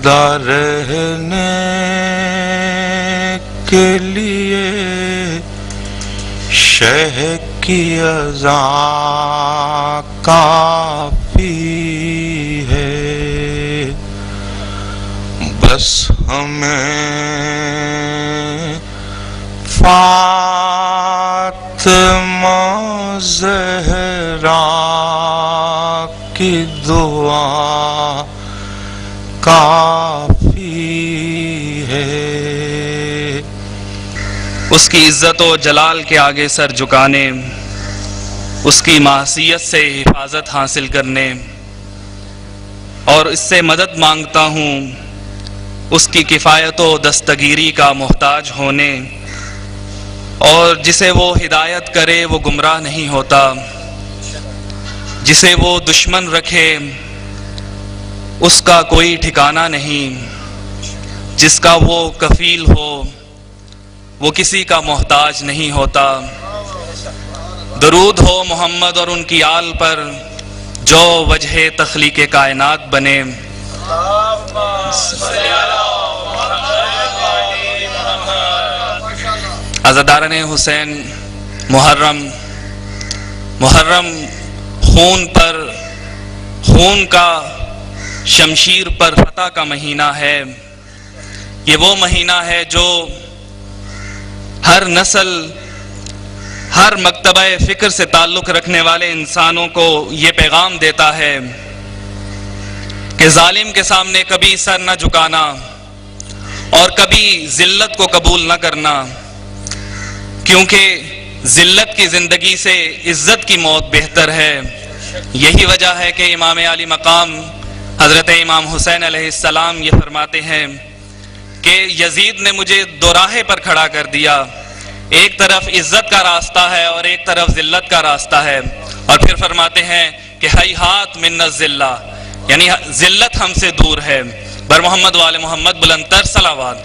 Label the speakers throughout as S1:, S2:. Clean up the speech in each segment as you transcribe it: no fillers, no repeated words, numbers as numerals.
S1: زندہ رہنے کے لیے شہ کی اذان کافی ہے، بس ہمیں فاطمہ زہرا کی دعا کافی ہے۔
S2: اس کی عزت و جلال کے آگے سر جھکانے، اس کی معصیت سے حفاظت حاصل کرنے اور اس سے مدد مانگتا ہوں، اس کی کفایت و دستگیری کا محتاج ہونے، اور جسے وہ ہدایت کرے وہ گمراہ نہیں ہوتا، جسے وہ دشمن رکھے اس کا کوئی ٹھکانہ نہیں، جس کا وہ کفیل ہو وہ کسی کا محتاج نہیں ہوتا۔ درود ہو محمد اور ان کی آل پر جو وجہ تخلیق کائنات بنے۔ عزاداران حسین، محرم خون پر، خون کا شمشیر پر فتح کا مہینہ ہے۔ یہ وہ مہینہ ہے جو ہر نسل، ہر مکتبہ فکر سے تعلق رکھنے والے انسانوں کو یہ پیغام دیتا ہے کہ ظالم کے سامنے کبھی سر نہ جھکانا اور کبھی ذلت کو قبول نہ کرنا، کیونکہ ذلت کی زندگی سے عزت کی موت بہتر ہے۔ یہی وجہ ہے کہ امام عالی مقام حضرت امام حسین علیہ السلام یہ فرماتے ہیں کہ یزید نے مجھے دو راہے پر کھڑا کر دیا، ایک طرف عزت کا راستہ ہے اور ایک طرف ذلت کا راستہ ہے، اور پھر فرماتے ہیں کہ ہیہات من الذلہ، یعنی ذلت ہم سے دور ہے۔ بر محمد وآل محمد بلند تر صلوات۔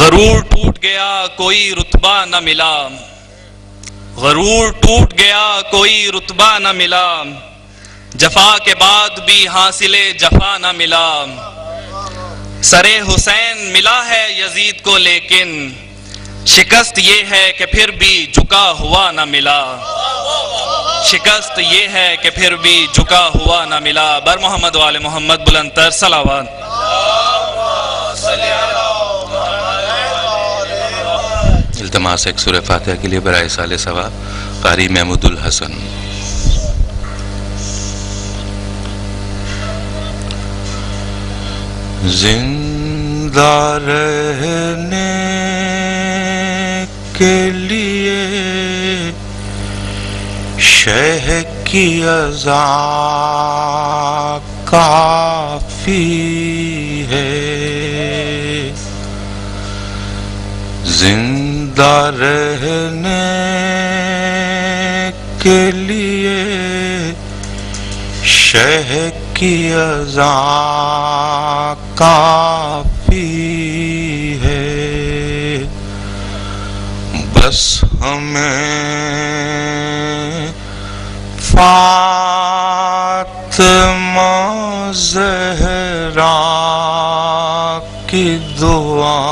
S2: غرور ٹوٹ گیا کوئی رتبہ نہ ملا، غرور ٹوٹ گیا کوئی رتبہ نہ ملا، جفا کے بعد بھی حاصل جفا نہ ملا، سرے حسین ملا ہے یزید کو لیکن شکست یہ ہے کہ پھر بھی جھکا ہوا نہ ملا، شکست یہ ہے کہ پھر بھی جھکا ہوا نہ ملا۔ بر محمد وآل محمد بلند تر صلوات۔
S1: التماس ایک سورہ فاتحہ کے لیے برائے سال ثواب قاری محمود الحسن۔ زندہ رہنے کے لیے شہ کی اذان کافی ہے، زندہ رہنے کے لیے شہ کی اذان کافی ہے، بس ہمیں فاطمہ زہرا کی دعا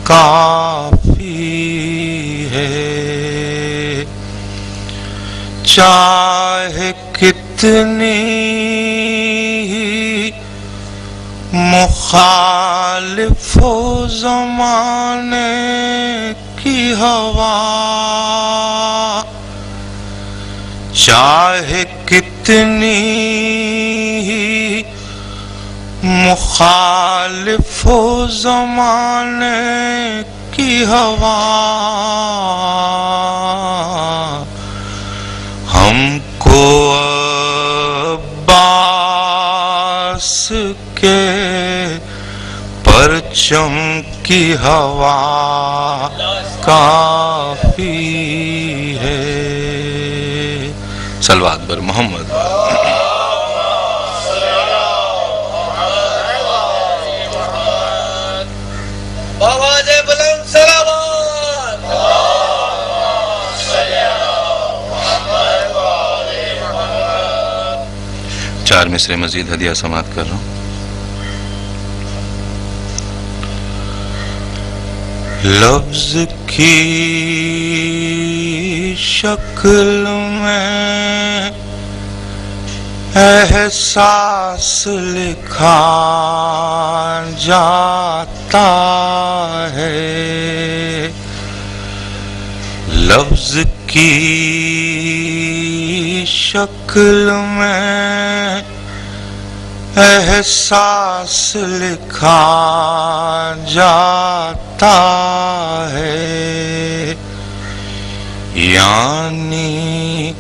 S1: کافی ہے، چاہے کتنی مخالف ہو زمانے کی ہوا، چاہے کتنی مخالف ہو زمانے کی ہوا، ہم کو عباس کے پرچم کی ہوا کافی ہے۔ صلوات بر محمد۔
S3: آواز بلند صلوات۔
S1: 4 مصرے مزید ہدیہ سماعت کر رہا ہوں۔ لفظ کی شکل میں احساس لکھا جاتا ہے، لفظ کی شکل میں احساس لکھا جاتا ہے، یعنی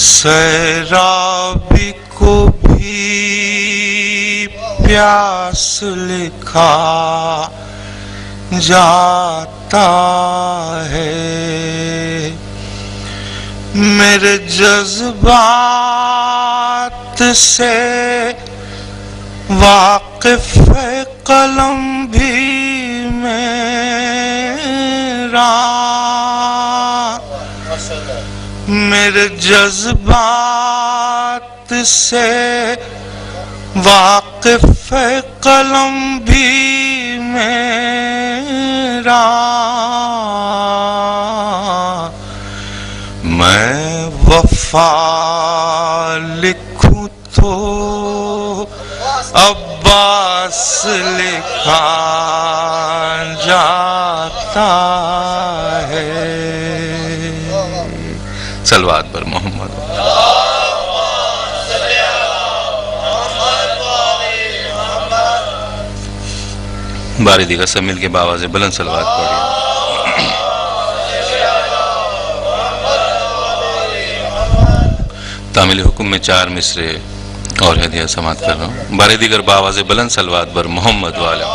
S1: سیرابی کو بھی پیاس لکھا جاتا ہے، میرے جذبات سے واقف ہے قلم بھی میرا، میرے جذبات سے واقف ہے قلم بھی میرا، میں وفا لکھوں تو عباس لکھا جاتا ہے۔ صلوات پر محمد۔ باری دیگر سب مل کے باواز بلند صلوات پڑھیں۔ تعمیل حکم میں 4 مصرے اور ہدیہ سماعت کر رہا ہوں۔ باری دیگر باواز بلند صلوات پر محمد والے۔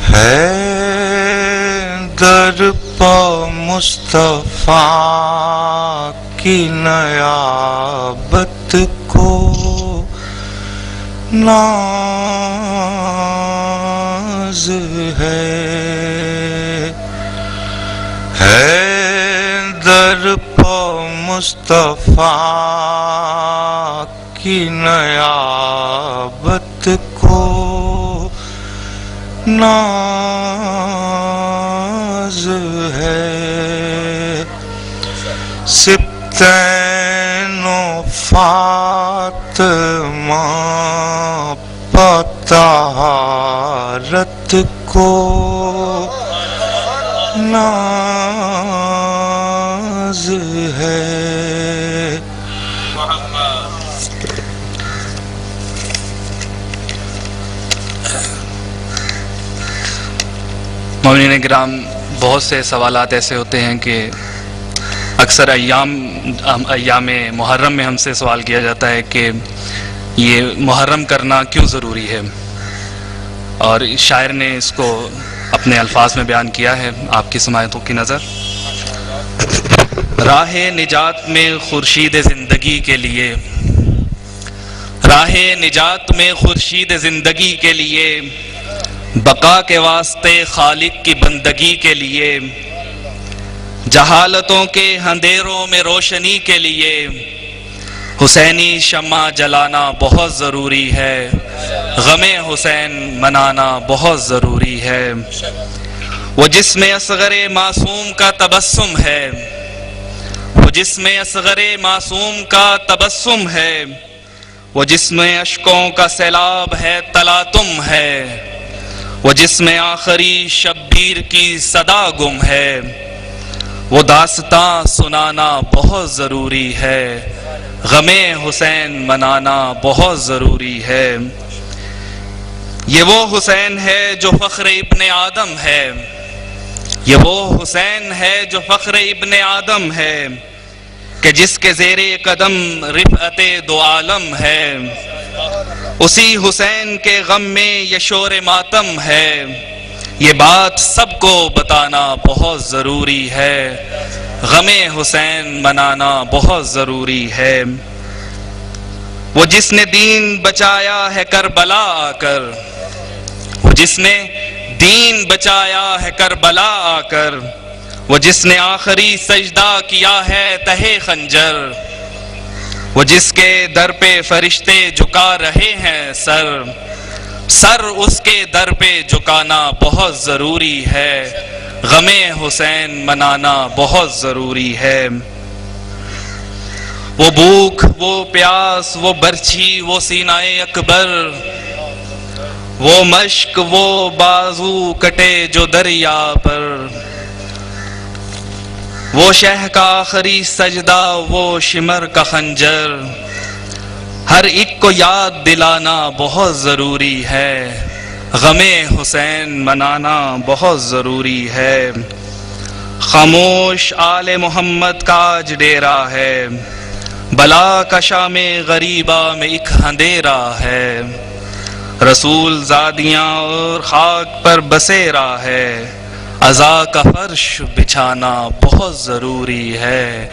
S1: ہے در پا مصطفیٰ کی نیابت کو ناز ہے در پا مصطفیٰ کی نیابت کو ناز ہے، سبطین و فاطمہ طہارت کو ناز ہے۔
S2: مومنین کرام، بہت سے سوالات ایسے ہوتے ہیں کہ اکثر ایام محرم میں ہم سے سوال کیا جاتا ہے کہ یہ محرم کرنا کیوں ضروری ہے، اور شاعر نے اس کو اپنے الفاظ میں بیان کیا ہے، آپ کی سماعتوں کی نظر۔ راہ نجات میں خورشید زندگی کے لیے، راہ نجات میں خورشید زندگی کے لیے، بقا کے واسطے خالق کی بندگی کے لیے، جہالتوں کے اندھیروں میں روشنی کے لیے حسینی شمع جلانا بہت ضروری ہے، غم حسین منانا بہت ضروری ہے۔ وہ جسم اصغر معصوم کا تبسم ہے، وہ جسم اصغر معصوم کا تبسم ہے، وہ جسم اشکوں کا سیلاب ہے تلاطم ہے، وہ جسم آخری شبیر کی صدا گم ہے، وہ داستاں سنانا بہت ضروری ہے، غم حسین منانا بہت ضروری ہے۔ یہ وہ حسین ہے جو فخر ابن آدم ہے، یہ وہ حسین ہے جو فخر ابن آدم ہے، کہ جس کے زیر قدم رفعت دو عالم ہے، اسی حسین کے غم میں یہ شور ماتم ہے، یہ بات سب کو بتانا بہت ضروری ہے، غم حسین منانا بہت ضروری ہے۔ وہ جس نے دین بچایا ہے کربلا آ کر، وہ جس نے دین بچایا ہے کربلا آ کر، وہ جس نے آخری سجدہ کیا ہے تہے خنجر، وہ جس کے در پہ فرشتے جھکا رہے ہیں سر اس کے در پہ جھکانا بہت ضروری ہے، غم حسین منانا بہت ضروری ہے۔ وہ بھوک، وہ پیاس، وہ برچھی، وہ سینہ اکبر، وہ مشک، وہ بازو کٹے جو دریا پر، وہ شہ کا آخری سجدہ، وہ شمر کا خنجر، ہر ایک کو یاد دلانا بہت ضروری ہے، غم حسین منانا بہت ضروری ہے۔ خاموش آل محمد کا آج ڈیرا ہے، بلا کا شام غریبہ میں ایک اندھیرا ہے، رسول زادیاں اور خاک پر بسیرا ہے، عزا کا فرش بچھانا بہت ضروری ہے،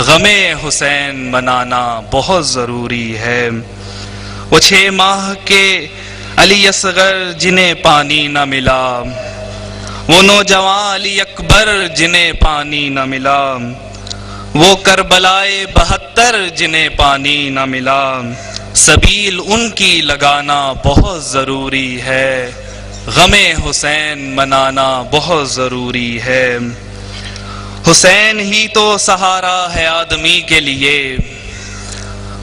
S2: غم حسین منانا بہت ضروری ہے۔ وہ 6 ماہ کے علی اصغر جنہیں پانی نہ ملا، وہ نوجوان علی اکبر جنہیں پانی نہ ملا، وہ کربلائے 72 جنہیں پانی نہ ملا، سبیل ان کی لگانا بہت ضروری ہے، غم حسین منانا بہت ضروری ہے۔ حسین ہی تو سہارا ہے آدمی کے لیے،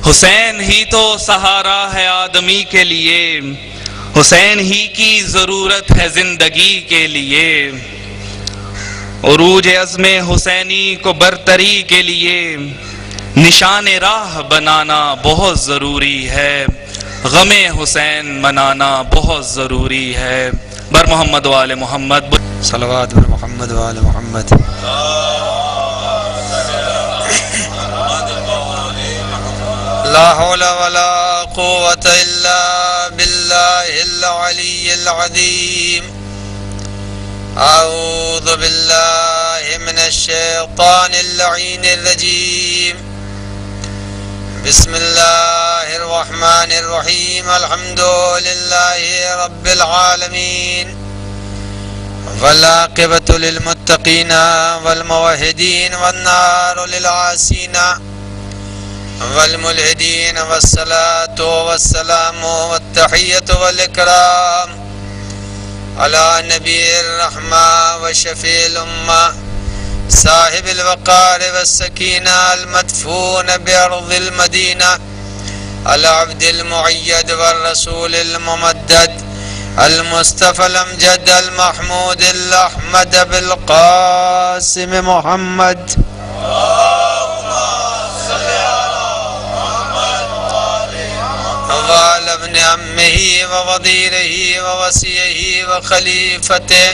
S2: حسین ہی تو سہارا ہے آدمی کے لیے، حسین ہی کی ضرورت ہے زندگی کے لیے، عروج عزم حسینی کو برتری کے لیے نشان راہ بنانا بہت ضروری ہے، غم حسین منانا بہت ضروری ہے۔ بر محمد و آل محمد،
S4: صلوات بر محمد و آل محمد۔ لا حول ولا قوة الا بالله العلي العظيم۔ اعوذ بالله من الشيطان اللعين الرجيم۔ بسم الله الرحمن الرحيم، الحمد لله رب العالمين، والعاقبة للمتقين والموحدين، والنار للعاصين والملحدين، والصلاة والسلام والتحية والإكرام على نبي الرحمة وشفيع الأمة، صاحب الوقار والسكينة، المدفون بأرض المدينة، العبد المعيد والرسول الممدد، المصطفى الأمجد المحمود الأحمد بالقاسم محمد، وعلى ابن عمه ووزيره ووصيه وخليفته،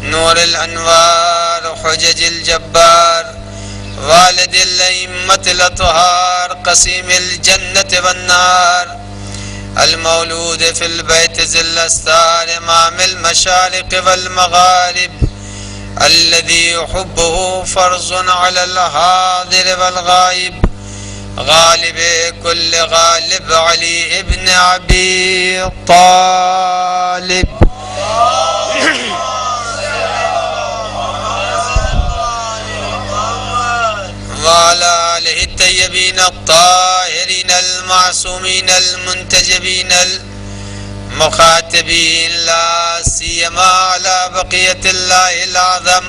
S4: نور الأنوار حجج الجبار، والد الأئمة الأطهار، قسيم الجنة والنار، المولود في البيت ذي الأستار، إمام المشارق والمغارب، الذي يحبه فرض على الحاضر والغائب، غالب كل غالب، علي ابن أبي طالب، وعلى آله الطيبين الطاهرين المعصومين المنتجبين المخاطبين، لا سيما على بقية الله الأعظم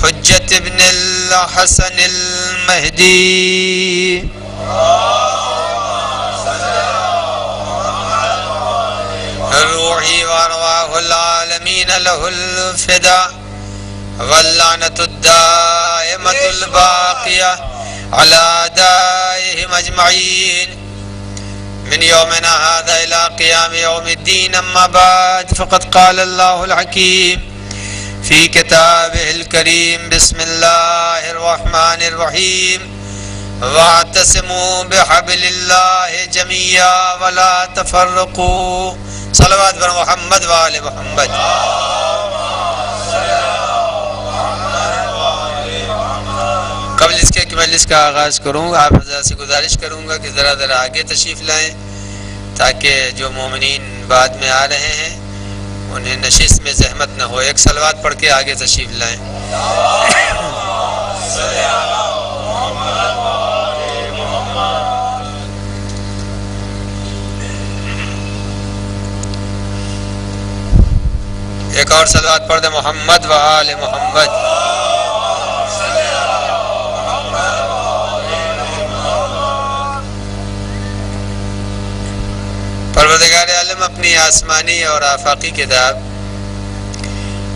S4: حجة ابن الحسن المهدي، روحي وأرواح العالمين له الفداء، واللعنة الدائمة الباقية على أعدائهم أجمعين من يومنا هذا إلى قيام يوم الدين، أما بعد، فقد قال الله الحكيم في كتابه الكريم: بسم الله الرحمن الرحيم، واعتصموا بحبل الله جميعا ولا تفرقوا، صلوات بر محمد وآل محمد۔ قبل اس کے کہ مجلس کا آغاز کروں گا، آپ حضرات سے گزارش کروں گا کہ ذرا آگے تشریف لائیں تاکہ جو مومنین بعد میں آ رہے ہیں انہیں نشست میں زحمت نہ ہو. ایک صلوات پڑھ کے آگے تشریف لائیں. ایک اور صلوات پڑھ دیں. محمد و آل محمد. پروردگار عالم اپنی آسمانی اور آفاقی کتاب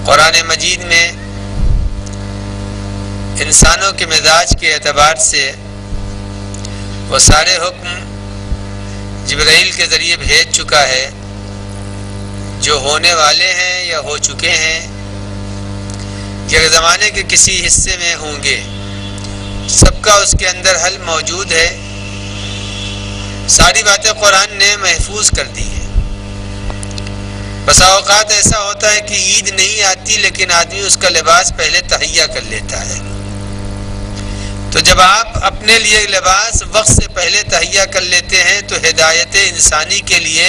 S4: قرآن مجید میں انسانوں کے مزاج کے اعتبار سے وہ سارے حکم جبرائیل کے ذریعے بھیج چکا ہے جو ہونے والے ہیں یا ہو چکے ہیں یا زمانے کے کسی حصے میں ہوں گے. سب کا اس کے اندر حل موجود ہے. ساری باتیں قرآن نے محفوظ کر دی ہیں. بسا اوقات ایسا ہوتا ہے کہ عید نہیں آتی لیکن آدمی اس کا لباس پہلے تہیا کر لیتا ہے. تو جب آپ اپنے لیے لباس وقت سے پہلے تہیا کر لیتے ہیں تو ہدایت انسانی کے لیے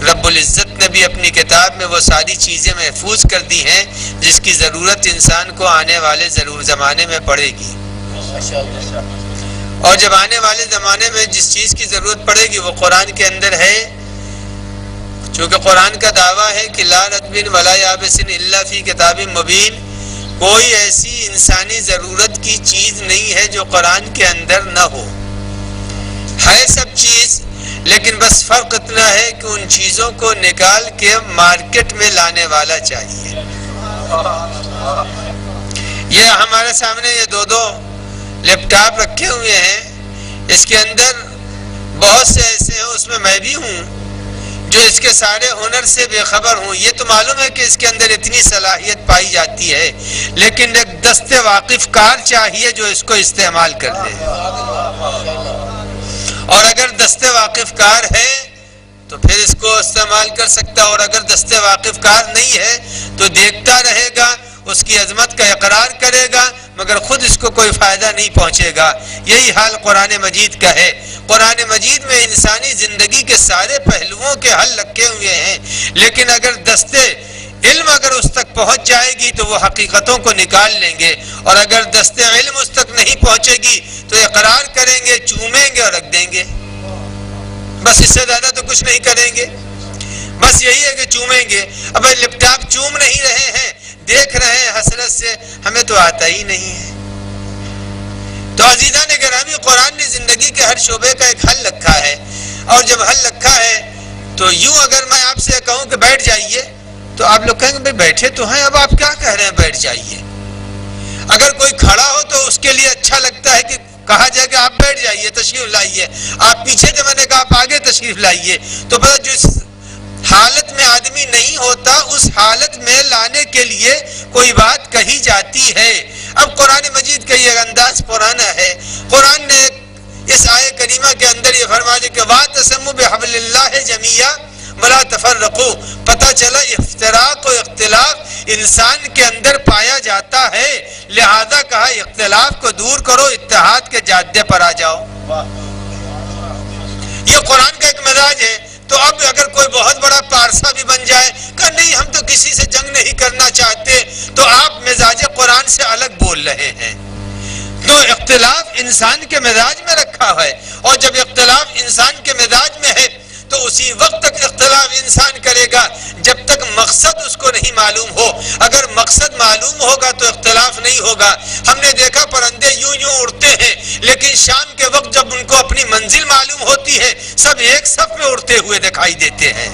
S4: رب العزت نے بھی اپنی کتاب میں وہ ساری چیزیں محفوظ کر دی ہیں جس کی ضرورت انسان کو آنے والے ضرور زمانے میں پڑے گی. اور جب آنے والے زمانے میں جس چیز کی ضرورت پڑے گی وہ قرآن کے اندر ہے. چونکہ قرآن کا دعویٰ ہے کہ لا رطب ولا یابس الا فی کتاب مبین. کوئی ایسی انسانی ضرورت کی چیز نہیں ہے جو قرآن کے اندر نہ ہو. ہے سب چیز لیکن بس فرق اتنا ہے کہ ان چیزوں کو نکال کے مارکیٹ میں لانے والا چاہیے. یہ ہمارے سامنے یہ دو لیپ ٹاپ رکھے ہوئے ہیں. اس کے اندر بہت سے ایسے ہیں, اس میں میں بھی ہوں, جو اس کے سارے ہنر سے بے خبر ہوں. یہ تو معلوم ہے کہ اس کے اندر اتنی صلاحیت پائی جاتی ہے لیکن ایک دست واقف کار چاہیے جو اس کو استعمال کر لے. اور اگر دست واقف کار ہے تو پھر اس کو استعمال کر سکتا, اور اگر دست واقف کار نہیں ہے تو دیکھتا رہے گا, اس کی عظمت کا اقرار کرے گا مگر خود اس کو کوئی فائدہ نہیں پہنچے گا. یہی حال قرآن مجید کا ہے. قرآن مجید میں انسانی زندگی کے سارے پہلوؤں کے حل رکھے ہوئے ہیں لیکن اگر دستے علم اگر اس تک پہنچ جائے گی تو وہ حقیقتوں کو نکال لیں گے, اور اگر دستے علم اس تک نہیں پہنچے گی تو اقرار کریں گے, چومیں گے اور رکھ دیں گے. بس اس سے زیادہ تو کچھ نہیں کریں گے. بس یہی ہے کہ چومیں گے. اب لیپ ٹاپ چوم نہیں رہے ہیں, دیکھ رہے ہیں حسرت سے, ہمیں تو آتا ہی نہیں ہے. تو عزیزان گرامی, قرآن نے زندگی کے ہر شعبے کا ایک حل رکھا ہے, اور جب حل رکھا ہے تو یوں اگر میں آپ سے کہوں کہ بیٹھ جائیے تو آپ لوگ کہیں گے بھائی بیٹھے تو ہیں, اب آپ کیا کہہ رہے ہیں بیٹھ جائیے. اگر کوئی کھڑا ہو تو اس کے لیے اچھا لگتا ہے کہ کہا جائے کہ آپ بیٹھ جائیے, تشریف لائیے. آپ پیچھے جو میں نے کہا آپ آگے تشریف لائیے. تو بس جس حالت میں آدمی نہیں ہوتا اس حالت میں لانے کے لیے کوئی بات کہی جاتی ہے. اب قرآن مجید کا یہ انداز پرانا ہے. قرآن نے اس آیت کریمہ کے اندر یہ فرما دیا کہ وَاعْتَصِمُوا بِحَبْلِ اللَّهِ جَمِيعًا وَلَا تَفَرَّقُوا. پتہ چلا افتراق و اختلاف انسان کے اندر پایا جاتا ہے, لہذا کہا اختلاف کو دور کرو, اتحاد کے جادے پر آ جاؤ. یہ قرآن کا ایک مزاج ہے. تو اب اگر کوئی بہت بڑا پارسا بھی بن جائے کہ نہیں ہم تو کسی سے جنگ نہیں کرنا چاہتے, تو آپ مزاج قرآن سے الگ بول رہے ہیں. تو اختلاف انسان کے مزاج میں رکھا ہے, اور جب اختلاف انسان کے مزاج میں ہے تو اسی وقت تک اختلاف انسان کرے گا جب تک مقصد اس کو نہیں معلوم ہو. اگر مقصد معلوم ہوگا تو اختلاف نہیں ہوگا. ہم نے دیکھا پرندے یوں یوں اڑتے ہیں لیکن شام کے وقت جب ان کو اپنی منزل معلوم ہوتی ہے سب ایک صف میں اڑتے ہوئے دکھائی دیتے ہیں,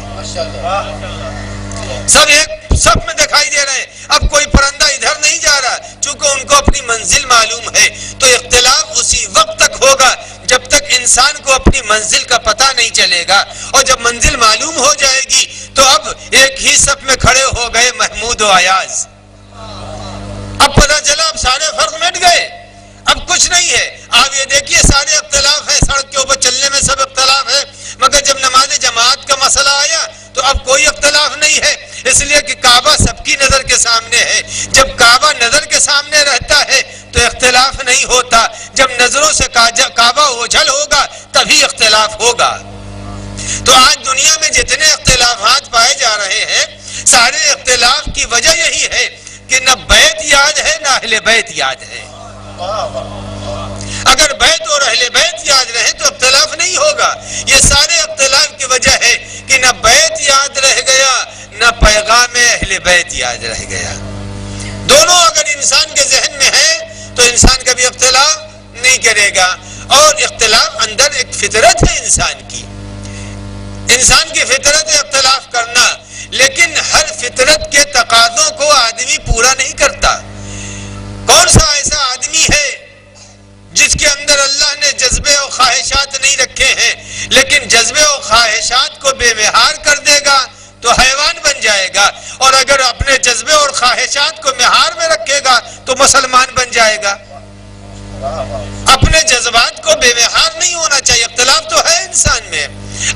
S4: سب ایک صف میں دکھائی دے رہے ہیں. اب کوئی پرندہ ادھر نہیں جا رہا چونکہ ان کو اپنی منزل معلوم ہے. تو اختلاف اسی وقت تک ہوگا جب تک انسان کو اپنی منزل کا پتہ نہیں چلے گا, اور جب منزل معلوم ہو جائے گی تو اب ایک ہی صف میں کھڑے ہو گئے محمود و ایاز. اب پتہ چلا اب سارے فرق مٹ گئے, اب کچھ نہیں ہے. آپ یہ دیکھیے سارے اختلاف ہے, سڑک کے اوپر چلنے میں سب اختلاف ہے, مگر جب نماز جماعت کا مسئلہ آیا تو اب کوئی اختلاف نہیں ہے, اس لیے کہ کعبہ سب کی نظر کے سامنے ہے. جب کعبہ نظر کے سامنے رہتا ہے تو اختلاف نہیں ہوتا, جب نظروں سے کعبہ اوجھل ہوگا تبھی اختلاف ہوگا. تو آج دنیا میں جتنے اختلافات پائے جا رہے ہیں سارے اختلاف کی وجہ یہی ہے کہ نہ بیت یاد ہے نہ اہل بیت یاد ہے. اگر بیت اور اہل بیت یاد رہے تو اختلاف نہیں ہوگا. یہ سارے اختلاف کی وجہ ہے کہ نہ بیت یاد رہ گیا نہ پیغام اہل بیت یاد رہ گیا. دونوں اگر انسان کے ذہن میں ہے تو انسان کبھی اختلاف نہیں کرے گا. اور اختلاف اندر ایک فطرت ہے انسان کی فطرت ہے اختلاف کرنا، لیکن ہر فطرت کے تقاضوں کو آدمی پورا نہیں کرتا. کون سا ایسا آدمی ہے جس کے اندر اللہ نے جذبے اور خواہشات نہیں رکھے ہیں، لیکن جذبے اور خواہشات کو بے مہار کر دے گا تو حیوان بن جائے گا، اور اگر اپنے جذبے اور خواہشات کو مہار میں رکھے گا تو مسلمان بن جائے گا. اپنے جذبات کو بے مہار نہیں ہونا چاہیے. اختلاف تو ہے انسان میں.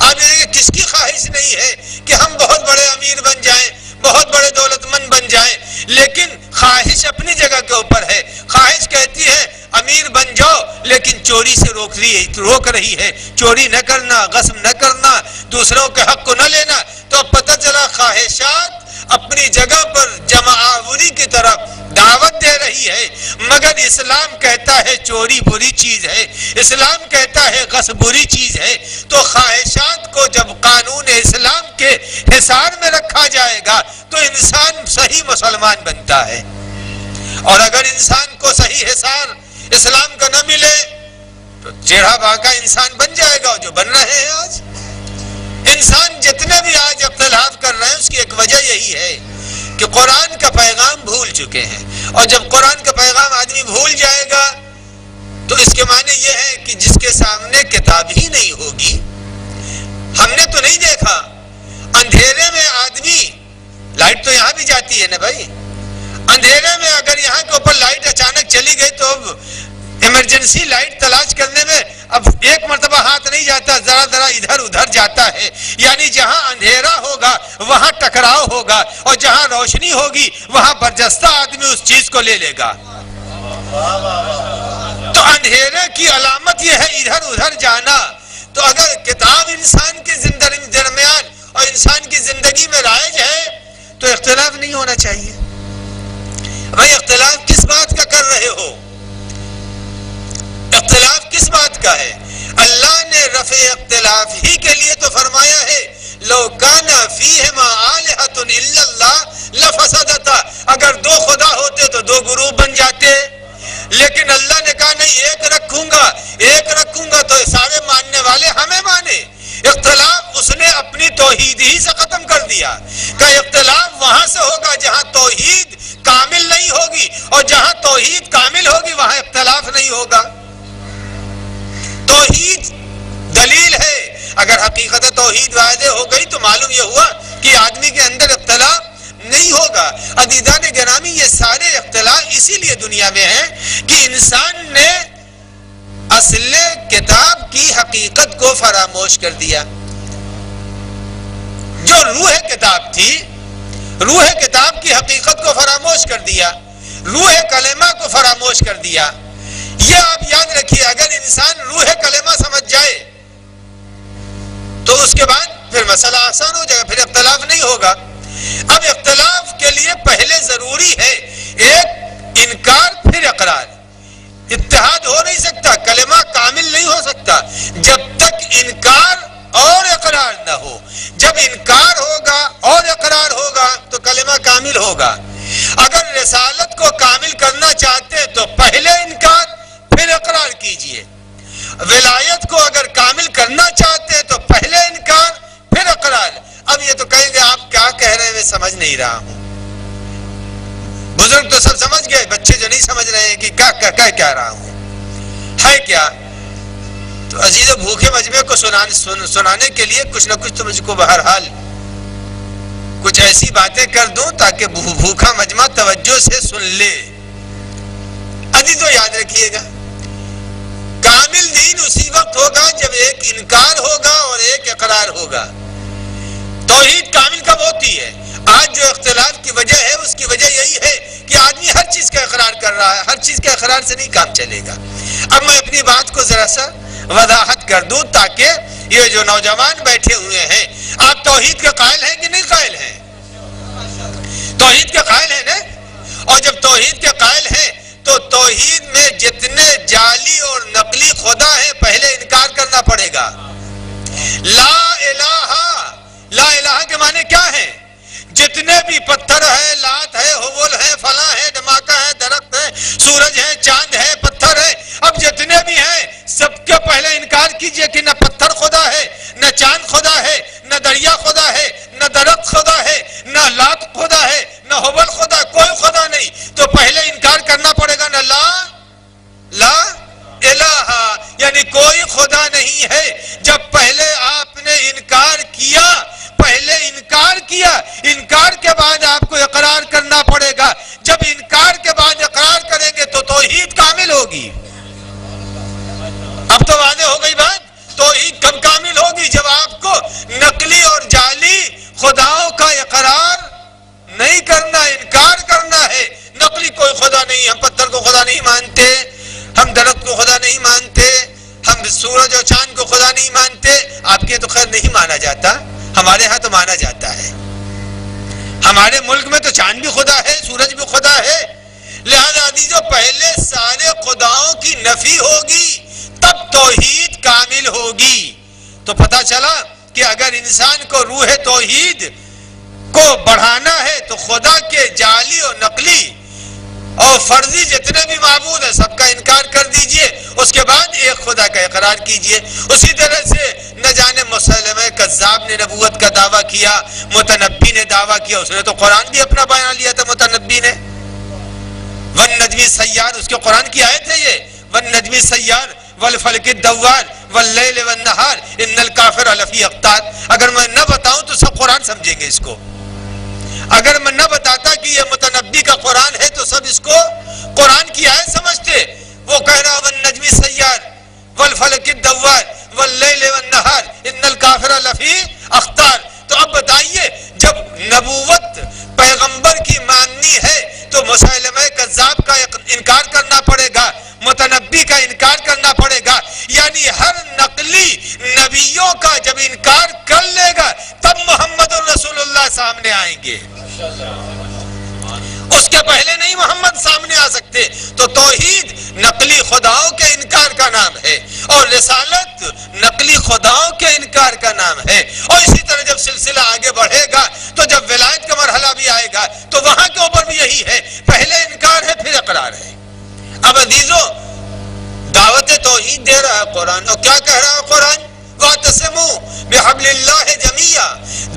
S4: اب کس کی خواہش نہیں ہے کہ ہم بہت بڑے امیر بن جائیں، بہت بڑے دولت مند بن جائیں، لیکن خواہش اپنی جگہ کے اوپر ہے. خواہش کہتی ہے امیر بن جاؤ، لیکن چوری سے روک رہی ہے. چوری نہ کرنا، غصب نہ کرنا، دوسروں کے حق کو نہ لینا. تو اب پتہ چلا خواہشات اپنی جگہ پر جمع آوری کی طرف دعوت دے رہی ہے، مگر اسلام کہتا ہے چوری بری چیز ہے، اسلام کہتا ہے غصب بری چیز ہے. تو خواہشات کو جب قانون اسلام کے حصار میں رکھا جائے گا تو انسان صحیح مسلمان بنتا ہے. اور اگر انسان کو صحیح حصار اسلام کا نہ ملے تو ٹیڑھا بھاگا انسان بن جائے گا، جو بن رہے ہیں آج. انسان جتنے بھی آج اختلاف کر رہے ہیں اس کی ایک وجہ یہی ہے کہ قرآن کا پیغام بھول چکے ہیں. اور جب قرآن کا پیغام آدمی بھول جائے گا تو اس کے معنی یہ ہے کہ جس کے سامنے کتاب ہی نہیں ہوگی. ہم نے تو نہیں دیکھا اندھیرے میں آدمی، لائٹ تو یہاں بھی جاتی ہے نا بھائی، اندھیرے میں اگر یہاں کے اوپر لائٹ اچانک چلی گئی تو اب ایمرجنسی لائٹ تلاش کرنے میں اب ایک مرتبہ ہاتھ نہیں جاتا، ذرا ادھر ادھر جاتا ہے. یعنی جہاں اندھیرا ہوگا وہاں ٹکراؤ ہوگا، اور جہاں روشنی ہوگی وہاں برجستہ آدمی اس چیز کو لے لے گا. تو اندھیرے کی علامت یہ ہے ادھر ادھر جانا. تو اگر کتاب انسان کے درمیان اور انسان کی زندگی میں رائج ہے تو اختلاف نہیں ہونا چاہیے. بھائی اختلاف کس بات کا کر رہے ہو؟ اختلاف کس بات کا ہے؟ اللہ نے رفع اختلاف ہی کے لیے تو فرمایا ہے لو کان فیہما آلہۃ الا اللہ لفسدتا. اگر دو خدا ہوتے تو دو گروپ بن جاتے، لیکن اللہ نے کہا نہیں، ایک رکھوں گا تو سارے ماننے والے ہمیں مانے. اختلاف اس نے اپنی توحید ہی سے ختم کر دیا کہ اختلاف وہاں سے ہوگا جہاں توحید کامل نہیں ہوگی، اور جہاں توحید کامل ہوگی وہاں اختلاف نہیں ہوگا. توحید دلیل ہے. اگر حقیقت توحید واضح ہو گئی تو معلوم یہ ہوا کہ آدمی کے اندر اختلاف نہیں ہوگا. عزیزان گرامی، یہ سارے اختلاف اسی لیے دنیا میں ہیں کہ انسان نے اصل کتاب کی حقیقت کو فراموش کر دیا. جو روح کتاب تھی، روح کتاب کی حقیقت کو فراموش کر دیا، روح کلمہ کو فراموش کر دیا. یہ آپ یاد رکھیے، اگر انسان روح کلمہ سمجھ جائے تو اس کے بعد پھر مسئلہ آسان ہو جائے گا، پھر اختلاف نہیں ہوگا. اب اختلاف کے لیے پہلے ضروری ہے ایک انکار پھر اقرار. اتحاد ہو نہیں سکتا، کلمہ کامل نہیں ہو سکتا جب تک انکار اور اقرار نہ ہو. جب انکار ہوگا اور اقرار ہوگا تو کلمہ کامل ہوگا. اگر رسالت کو کامل کرنا چاہتے تو پہلے انکار پھر اقرار کیجئے. ولایت کو اگر کامل کرنا چاہتے تو پہلے انکار پھر اقرار. اب یہ تو کہیں گے آپ کیا کہہ رہے ہیں، میں سمجھ نہیں رہا ہوں. بزرگ تو سب سمجھ گئے، بچے جو نہیں سمجھ رہے ہیں کہ کیا رہا ہوں ہے کیا. تو عزیز بھوکے مجمع کو سنانے کے لیے کچھ نہ کچھ تو مجھ کو بہرحال کچھ ایسی باتیں کر دوں تاکہ بھوکا مجمع توجہ سے سن لے. عزیزو یاد رکھیے گا، کامل دین اسی وقت ہوگا جب ایک انکار ہوگا اور ایک اقرار ہوگا. توحید کامل کب ہوتی ہے؟ آج جو اختلاف کی وجہ ہے اس کی وجہ یہی ہے کہ آدمی ہر چیز کا اقرار کر رہا ہے. ہر چیز کے اقرار سے نہیں کام چلے گا. اب میں اپنی بات کو ذرا سا وضاحت کر دوں تاکہ یہ جو نوجوان بیٹھے ہوئے ہیں، آپ توحید کے قائل ہیں کہ نہیں قائل ہیں؟ توحید کے قائل ہیں نا، اور جب توحید کے قائل ہیں تو توحید میں جتنے جعلی اور نقلی خدا ہیں پہلے انکار کرنا پڑے گا۔ لا الہ، لا الہ کے معنی کیا ہے؟ جتنے بھی پتھر ہے، لات ہے، حبل ہے، فلاں ہے، دھماکہ ہے، درخت ہے، سورج ہے، چاند ہے، پتھر ہے، اب جتنے بھی ہیں سب کے پہلے انکار کیجئے کہ نہ پتھر خدا ہے، نہ چاند خدا ہے، نہ دریا خدا ہے، نہ درخت خدا ہے، نہ لات خدا ہے، نہ حبل خدا، کوئی خدا نہیں۔ تو پہلے انکار کرنا پڑے گا نا لا الہ، یعنی کوئی خدا نہیں ہے۔ جب پہلے آپ نے انکار کیا، پہلے انکار کیا، انکار کے بعد آپ کو اقرار کرنا پڑے گا۔ جب انکار کے بعد اقرار کریں گے تو توحید کامل ہوگی۔ اب تو واضح ہو گئی بات، توحید کب کامل ہوگی؟ جب آپ کو نقلی اور جعلی خداؤں کا اقرار نہیں کرنا، انکار کرنا ہے۔ نقلی کوئی خدا نہیں، ہم پتھر کو خدا نہیں مانتے، ہم درخت کو خدا نہیں مانتے، ہم سورج اور چاند کو خدا نہیں مانتے۔ آپ کے تو خیر نہیں مانا جاتا، ہمارے ہاں تو مانا جاتا ہے۔ ہمارے ملک میں تو چاند بھی خدا ہے، سورج بھی خدا ہے۔ لہذا عزیزو پہلے سارے خداؤں کی نفی ہوگی تب توحید کامل ہوگی۔ تو پتہ چلا کہ اگر انسان کو روح توحید کو بڑھانا ہے تو خدا کے جعلی اور نقلی اور فرضی جتنے بھی معبود ہیں سب کا انکار کر دیجئے، اس کے بعد ایک خدا کا اقرار کیجئے۔ اسی طرح سے نہ جانے مسلمہ کذاب نے نبوت کا دعویٰ کیا، متنبی نے دعویٰ کیا، اس نے تو قرآن بھی اپنا بیان لیا تھا متنبی نے۔ والنجم السیار، اس کے قرآن کی آیت ہے یہ، والنجم السیار والفلک الدوار واللیل والنہار ان الکافر لفی اقتار۔ اگر میں نہ بتاؤں تو سب قرآن سمجھیں گے اس کو، اگر میں نہ بتاتا کہ یہ متنبی کا قرآن ہے تو سب اس کو قرآن کی آیت سمجھتے۔ وہ کہہ رہا والنجم السیار والفلک الدوار واللیل والنہار ان الکافر لفی اقتار۔ تو اب بتائیے جب نبوت پیغمبر کی ماننی ہے تو مسلمہ کذاب کا انکار کرنا پڑے گا، متنبی کا انکار کرنا پڑے گا، یعنی ہر نقلی نبیوں کا جب انکار کر لے گا تب محمد رسول اللہ سامنے آئیں گے، اس کے پہلے نہیں محمد سامنے آ سکتے۔ تو توحید نقلی خداؤں کے انکار کا نام ہے اور رسالت نقلی خداؤں کے انکار کا نام ہے۔ اور اسی طرح جب سلسلہ آگے بڑھے گا تو جب ولایت کا مرحلہ بھی آئے گا تو وہاں کے اوپر بھی یہی ہے، پہلے انکار ہے پھر اقرار ہے۔ اب عزیزو دعوت توحید دے رہا ہے قرآن، اور کیا کہہ رہا ہے قرآن؟ وَاعْتَصِمُوا بِحَبْلِ اللَّهِ جَمِيعًا،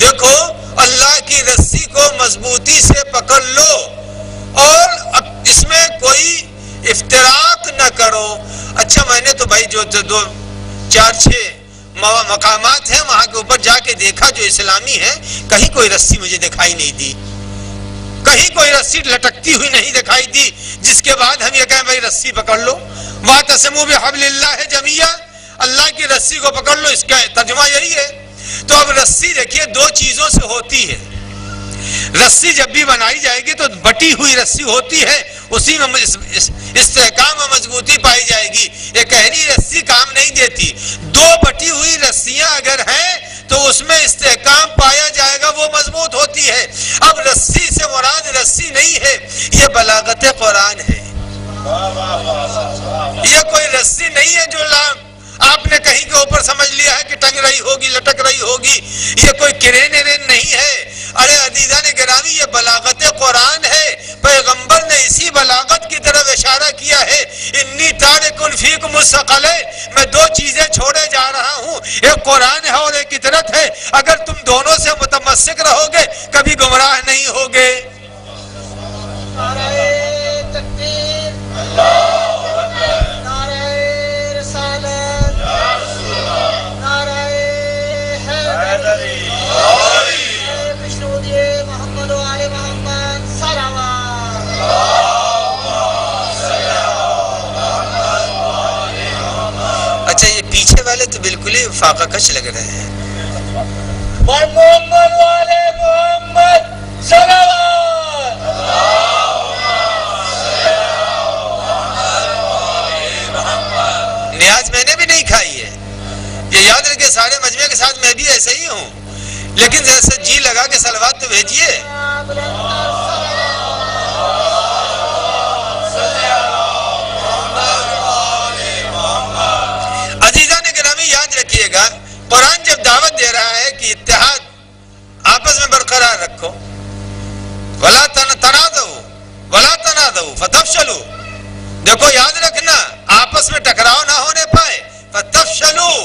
S4: دیکھو اللہ کی رسی کو مضبوطی سے پکڑ لو اور اس میں کوئی افتراق نہ کرو۔ اچھا میں نے تو بھائی جو 4-6 مقامات ہیں وہاں کے اوپر جا کے دیکھا جو اسلامی ہے، کہیں کوئی رسی مجھے دکھائی نہیں دی، کہیں کوئی رسی لٹکتی ہوئی نہیں دکھائی دی جس کے بعد ہم یہ کہیں بھائی رسی پکڑ لو۔ وَاعْتَصِمُوا بِحَبْلِ اللَّهِ جَمِيعًا، اللہ کی رسی کو پکڑ لو، اس کا ترجمہ یہی ہے۔ تو اب رسی دیکھیے دو چیزوں سے ہوتی ہے، رسی جب بھی بنائی جائے گی تو بٹی ہوئی رسی ہوتی ہے، اسی میں استحکام و مضبوطی پائی جائے گی، ایک اہلی رسی کام نہیں دیتی۔ دو بٹی ہوئی رسیاں اگر ہیں تو اس میں استحکام پایا جائے گا، وہ مضبوط ہوتی ہے۔ اب رسی سے مراد رسی نہیں ہے، یہ بلاغت قرآن ہے، یہ کوئی رسی نہیں ہے جو آپ نے کہیں کے اوپر سمجھ لیا ہے کہ ٹنگ رہی ہوگی، لٹک رہی ہوگی، یہ کوئی کرین نہیں ہے۔ ارے عزیزان گرامی یہ بلاغت قرآن ہے، پیغمبر نے اسی بلاغت کی طرف اشارہ کیا ہے، انی تارک فیکم الثقلین، میں دو چیزیں چھوڑے جا رہا ہوں، ایک قرآن ہے اور ایک اطرت ہے، اگر تم دونوں سے متمسک رہو گے کبھی گمراہ نہیں ہوگے۔
S3: نعرہ تکبیر، نعرہ رسالت، نعرہ حیدری، مشنود محمد و آل محمد صلوات۔
S4: اچھا یہ پیچھے والے تو بالکل ہی فاقہ کش لگ رہے ہیں۔
S3: محمد و آل محمد صلوات۔
S4: نیاز میں نے بھی نہیں کھائی ہے، یہ یاد رکھے سارے مجمع کے ساتھ میں بھی ایسے ہی ہوں، لیکن جیسے جی لگا کے صلوات تو بھیجیے۔ دیکھو یاد رکھنا آپس میں ٹکراؤ نہ ہونے پائے، فَتَفْشَلُوا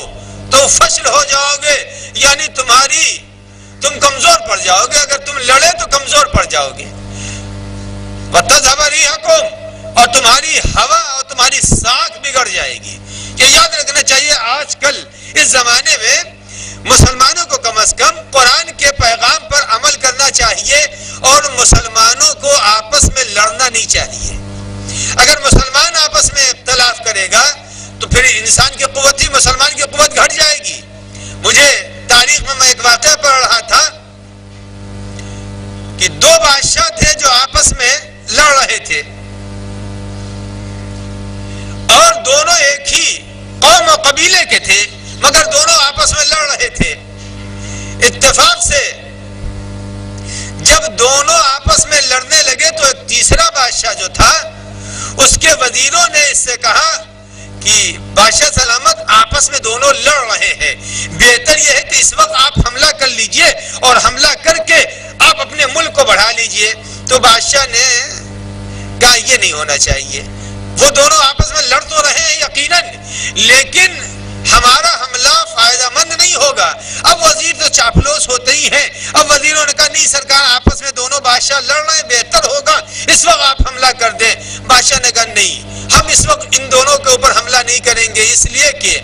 S4: تو فشل ہو جاؤ گے، یعنی تم کمزور پڑ جاؤ گے، اگر تم لڑے تو کمزور پڑ جاؤ گے، وَتَذْهَبَ رِيحُكُمْ اور تمہاری ہوا اور تمہاری ساکھ بگڑ جائے گی۔ یہ یاد رکھنا چاہیے آج کل اس زمانے میں مسلمانوں کو کم از کم قرآن کے پیغام پر عمل کرنا چاہیے اور مسلمانوں کو آپس میں لڑنا نہیں چاہیے۔ اگر مسلمان آپس میں اختلاف کرے گا تو پھر انسان کی قوت ہی مسلمان کی قوت گھٹ جائے گی۔ مجھے تاریخ میں ایک واقعہ پڑھ رہا تھا کہ دو بادشاہ تھے جو آپس میں لڑ رہے تھے اور دونوں ایک ہی قوم و قبیلے کے تھے، مگر دونوں آپس میں لڑ رہے تھے۔ اتفاق سے جب دونوں آپس میں لڑنے لگے تو ایک تیسرا بادشاہ جو تھا اس کے وزیروں نے اس سے کہا کہ بادشاہ سلامت آپس میں دونوں لڑ رہے ہیں، بہتر یہ ہے کہ اس وقت آپ حملہ کر لیجئے اور حملہ کر کے آپ اپنے ملک کو بڑھا لیجئے۔ تو بادشاہ نے کہا یہ نہیں ہونا چاہیے، وہ دونوں آپس میں لڑ تو رہے ہیں یقیناً، لیکن ہمارا حملہ فائدہ مند نہیں ہوگا۔ اب وزیر تو چاپلوس ہوتے ہی ہیں، اب وزیروں نے کہا نہیں سرکار آپس میں دونوں بادشاہ لڑ رہے ہیں، بہتر ہوگا اس وقت آپ حملہ کر دیں۔ بادشاہ نے کہا نہیں، ہم اس وقت ان دونوں کے اوپر حملہ نہیں کریں گے، اس لیے کہ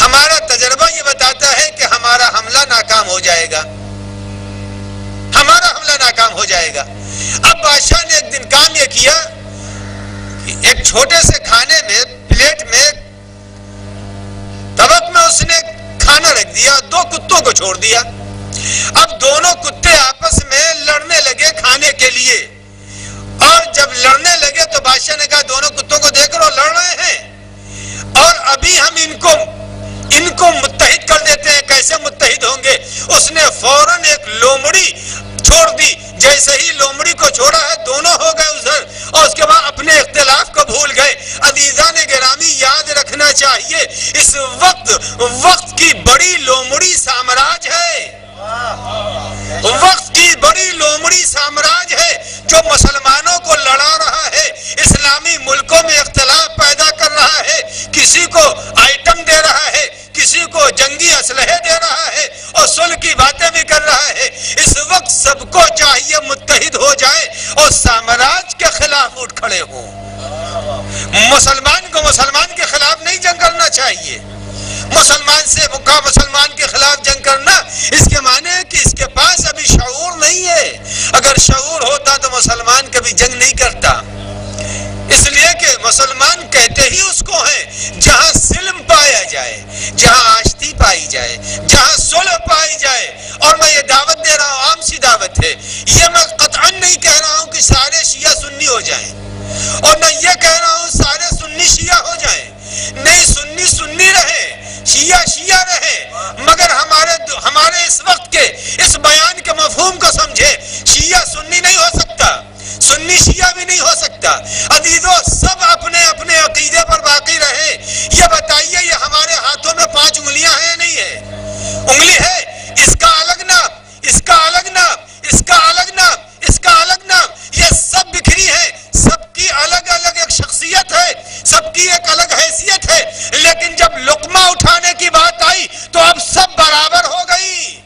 S4: ہمارا تجربہ یہ بتاتا ہے کہ ہمارا حملہ ناکام ہو جائے گا، ہمارا حملہ ناکام ہو جائے گا۔ اب بادشاہ نے ایک دن کام یہ کیا کہ ایک چھوٹے سے کھانے میں پلیٹ میں طبق میں اس نے کھانا رکھ دیا، دو کتوں کو چھوڑ دیا۔ اب دونوں کتے آپس میں لڑنے لگے کھانے کے لیے، اور جب لڑنے لگے تو بادشاہ نے کہا دونوں کتوں کو دیکھ رہو لڑ رہے ہیں اور ابھی ہم ان کو متحد کر دیتے ہیں۔ کیسے متحد ہوں گے؟ اس نے فوراً ایک لومڑی چھوڑ دی، جیسے ہی لومڑی کو چھوڑا ہے دونوں ہو گئے ادھر، اور اس کے بعد اپنے اختلاف کو بھول گئے۔ عزیزان گرامی یاد رکھنا چاہیے اس وقت کی بڑی لومڑی سامراج ہے، وقت کی بڑی لومڑی سامراج ہے جو مسلمانوں کو لڑا رہا ہے، اسلامی ملکوں میں اختلاف پیدا کر رہا ہے، کسی کو آئٹم دے رہا ہے، کسی کو جنگی اسلحے دے رہا ہے اور صلح کی باتیں بھی کر رہا ہے۔ اس وقت سب کو چاہیے متحد ہو جائے اور سامراج کے خلاف اٹھ کھڑے ہوں۔ مسلمان کو مسلمان کے خلاف نہیں جنگ کرنا چاہیے، مسلمان سے مسلمان کے خلاف جنگ کرنا اس کے معنی ہے کہ اس کے پاس ابھی شعور نہیں ہے۔ اگر شعور ہوتا تو مسلمان کبھی جنگ نہیں کرتا، اس لیے کہ مسلمان کہتے ہی اس کو ہیں جہاں سلم پایا جائے، جہاں آشتی پائی جائے، جہاں صلح پائی جائے۔ اور میں یہ دعوت دے رہا ہوں، عام سی دعوت ہے، یہ میں قطعاً نہیں کہہ رہا ہوں کہ سارے شیعہ سنی ہو جائیں، اور میں یہ کہہ رہا ہوں سارے سنی شیعہ ہو جائیں، نہیں، سنی سنی رہے، شیعہ شیعہ رہے، مگر ہمارے اس وقت کے اس بیان کے مفہوم کو سمجھے۔ شیعہ سنی نہیں ہو سکتا، سنی شیعہ بھی نہیں ہو سکتا۔ عزیزو سب اپنے اپنے عقیدے پر باقی رہے۔ یہ بتائیے یہ ہمارے ہاتھوں میں 5 انگلیاں ہیں نہیں ہے؟ انگلی ہے، اس کا الگ نام، اس کا الگ نام، اس کا الگ نام، اس کا الگ نام، یہ سب بکھری ہے، سب کی الگ الگ ایک شخصیت ہے، سب کی ایک الگ حیثیت ہے، لیکن جب لقمہ اٹھانے کی بات آئی تو اب سب برابر ہو گئی۔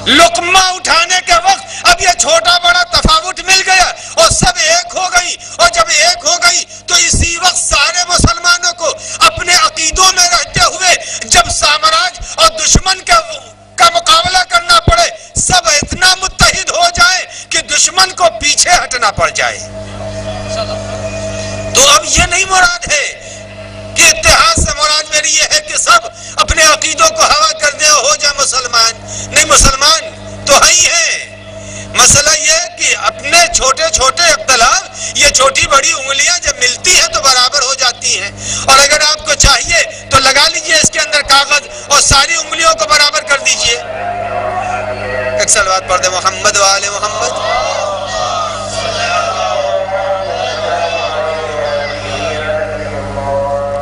S4: لقمہ اٹھانے کے وقت اب یہ چھوٹا بڑا تفاوت مل گیا اور سب ایک ہو گئی، اور جب ایک ہو گئی تو اسی وقت سارے مسلمانوں کو اپنے عقیدوں میں رہتے ہوئے جب سامراج اور دشمن کا مقابلہ کرنا پڑے سب اتنا متحد ہو جائے کہ دشمن کو پیچھے ہٹنا پڑ جائے۔ تو اب یہ نہیں مراد ہے کہ اتحاد سے مراد میری یہ ہے کہ سب اپنے عقیدوں کو ہوا کر دیں اور ہو جائے مسلمان، نہیں، مسلمان تو ہے ہی ہے۔ مسئلہ یہ کہ اپنے چھوٹے چھوٹے اختلاف، یہ چھوٹی بڑی انگلیاں جب ملتی ہیں تو برابر ہو جاتی ہیں، اور اگر آپ کو چاہیے تو لگا لیجئے اس کے اندر کاغذ اور ساری انگلیوں کو برابر کر دیجئے۔ ایک صلوات پڑھ دے محمد و آل محمد۔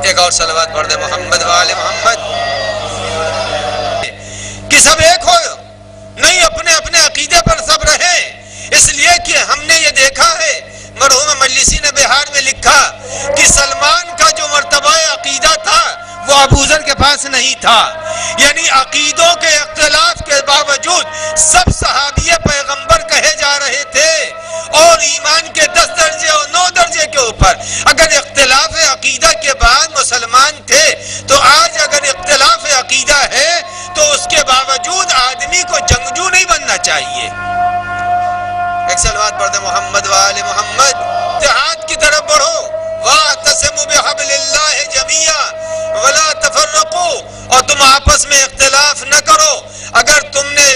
S4: ایک اور صلوات پڑھ دے محمد و آل محمد۔ کہ سب ایک ہو، نہیں، اپنے اپنے عقیدے پر سب رہیں، اس لیے کہ ہم نے یہ دیکھا ہے مرحوم محدثین نے بہار میں لکھا کہ سلمان کا جو مرتبہ عقیدہ تھا وہ ابوذر کے پاس نہیں تھا، یعنی عقیدوں کے اختلاف کے باوجود سب صحابی پیغمبر کہے جا رہے تھے اور ایمان کے 10 درجے اور 9 درجے کے اوپر اگر اختلاف عقیدہ کے بعد مسلمان تھے، تو آج اگر اختلاف عقیدہ ہے تو اس کے باوجود آدمی کو جنگجو نہیں بننا چاہیے۔ ایک صلوات پڑھ دیں محمد وآل محمد۔ اتحاد کی طرف بڑھو، وَاعْتَصِمُوا بِحَبْلِ اللَّهِ جَمِيعًا وَلَا تَفَرَّقُوا، اور تم آپس میں اختلاف نہ کرو۔ اگر تم نے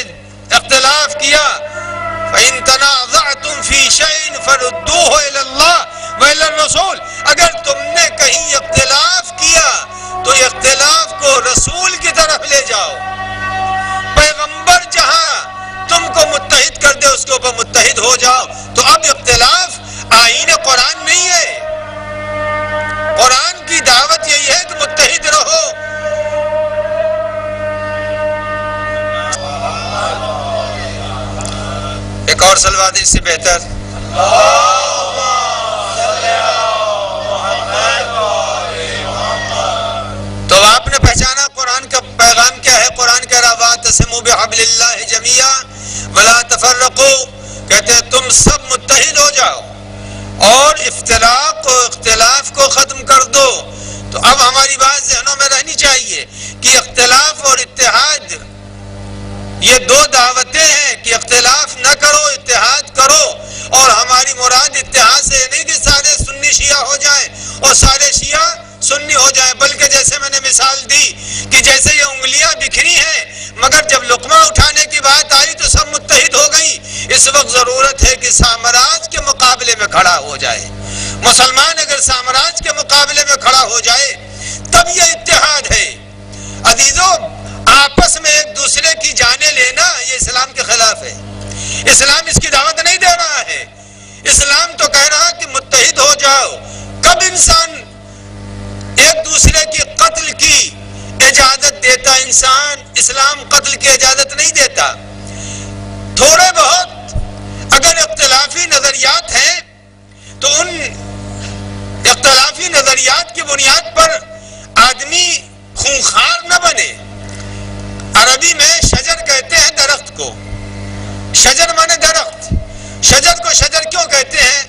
S4: اختلاف کیا فَإِن تَنَازَعْتُمْ فِي شَيْءٍ فَرُدُّوهُ إِلَى اللَّهِ وَإِلَى الرَّسُولِ، اگر تم نے کہیں اختلاف کیا تو اختلاف کو رسول کی طرف لے جاؤ۔ پیغمبر جہاں تم کو متحد کر دے اس کے اوپر متحد ہو جاؤ۔ تو اب اختلاف آئین قرآن نہیں ہے، قرآن کی دعوت یہی ہے کہ متحد رہو۔ ایک اور صلوات اس سے بہتر۔ تو آپ نے پہچانا قرآن کا پیغام کیا ہے۔ قرآن کہہ رہا وَاعْتَصِمُوا بِحَبْلِ اللَّهِ جَمِيعًا وَلَا تَفَرَّقُوا، کہتے ہیں تم سب متحد ہو جاؤ اور اختلاف کو ختم کر دو۔ تو اب ہماری بات ذہنوں میں رہنی چاہیے کہ اختلاف اور اتحاد یہ دو دعوتیں ہیں کہ اختلاف نہ کرو، اتحاد کرو۔ اور ہماری مراد اتحاد سے نہیں کہ سارے سنی شیعہ ہو جائیں اور سارے شیعہ سنی ہو جائیں، بلکہ جیسے میں نے مثال دی کہ جیسے یہ انگلیاں بکھری ہیں مگر جب لقمہ اٹھانے کی بات آئی تو سب متحد ہو گئی۔ اس وقت ضرورت ہے کہ سامراج کے مقابلے میں کھڑا ہو جائے۔ مسلمان اگر سامراج کے مقابلے میں کھڑا ہو جائے تب یہ اتحاد ہے۔ عزیزو، آپس میں ایک دوسرے کی جانیں لینا یہ اسلام کے خلاف ہے۔ اسلام اس کی دعوت نہیں دے رہا ہے۔ اسلام تو کہہ رہا کہ متحد ہو جاؤ۔ کب انسان ایک دوسرے کی قتل کی اجازت دیتا؟ انسان اسلام قتل کی اجازت نہیں دیتا۔ تھوڑے بہت اگر اختلافی نظریات ہیں تو ان اختلافی نظریات کی بنیاد پر آدمی خونخوار نہ بنے۔ عربی میں شجر کہتے ہیں درخت کو، شجر مانے درخت۔ شجر کو شجر کیوں کہتے ہیں؟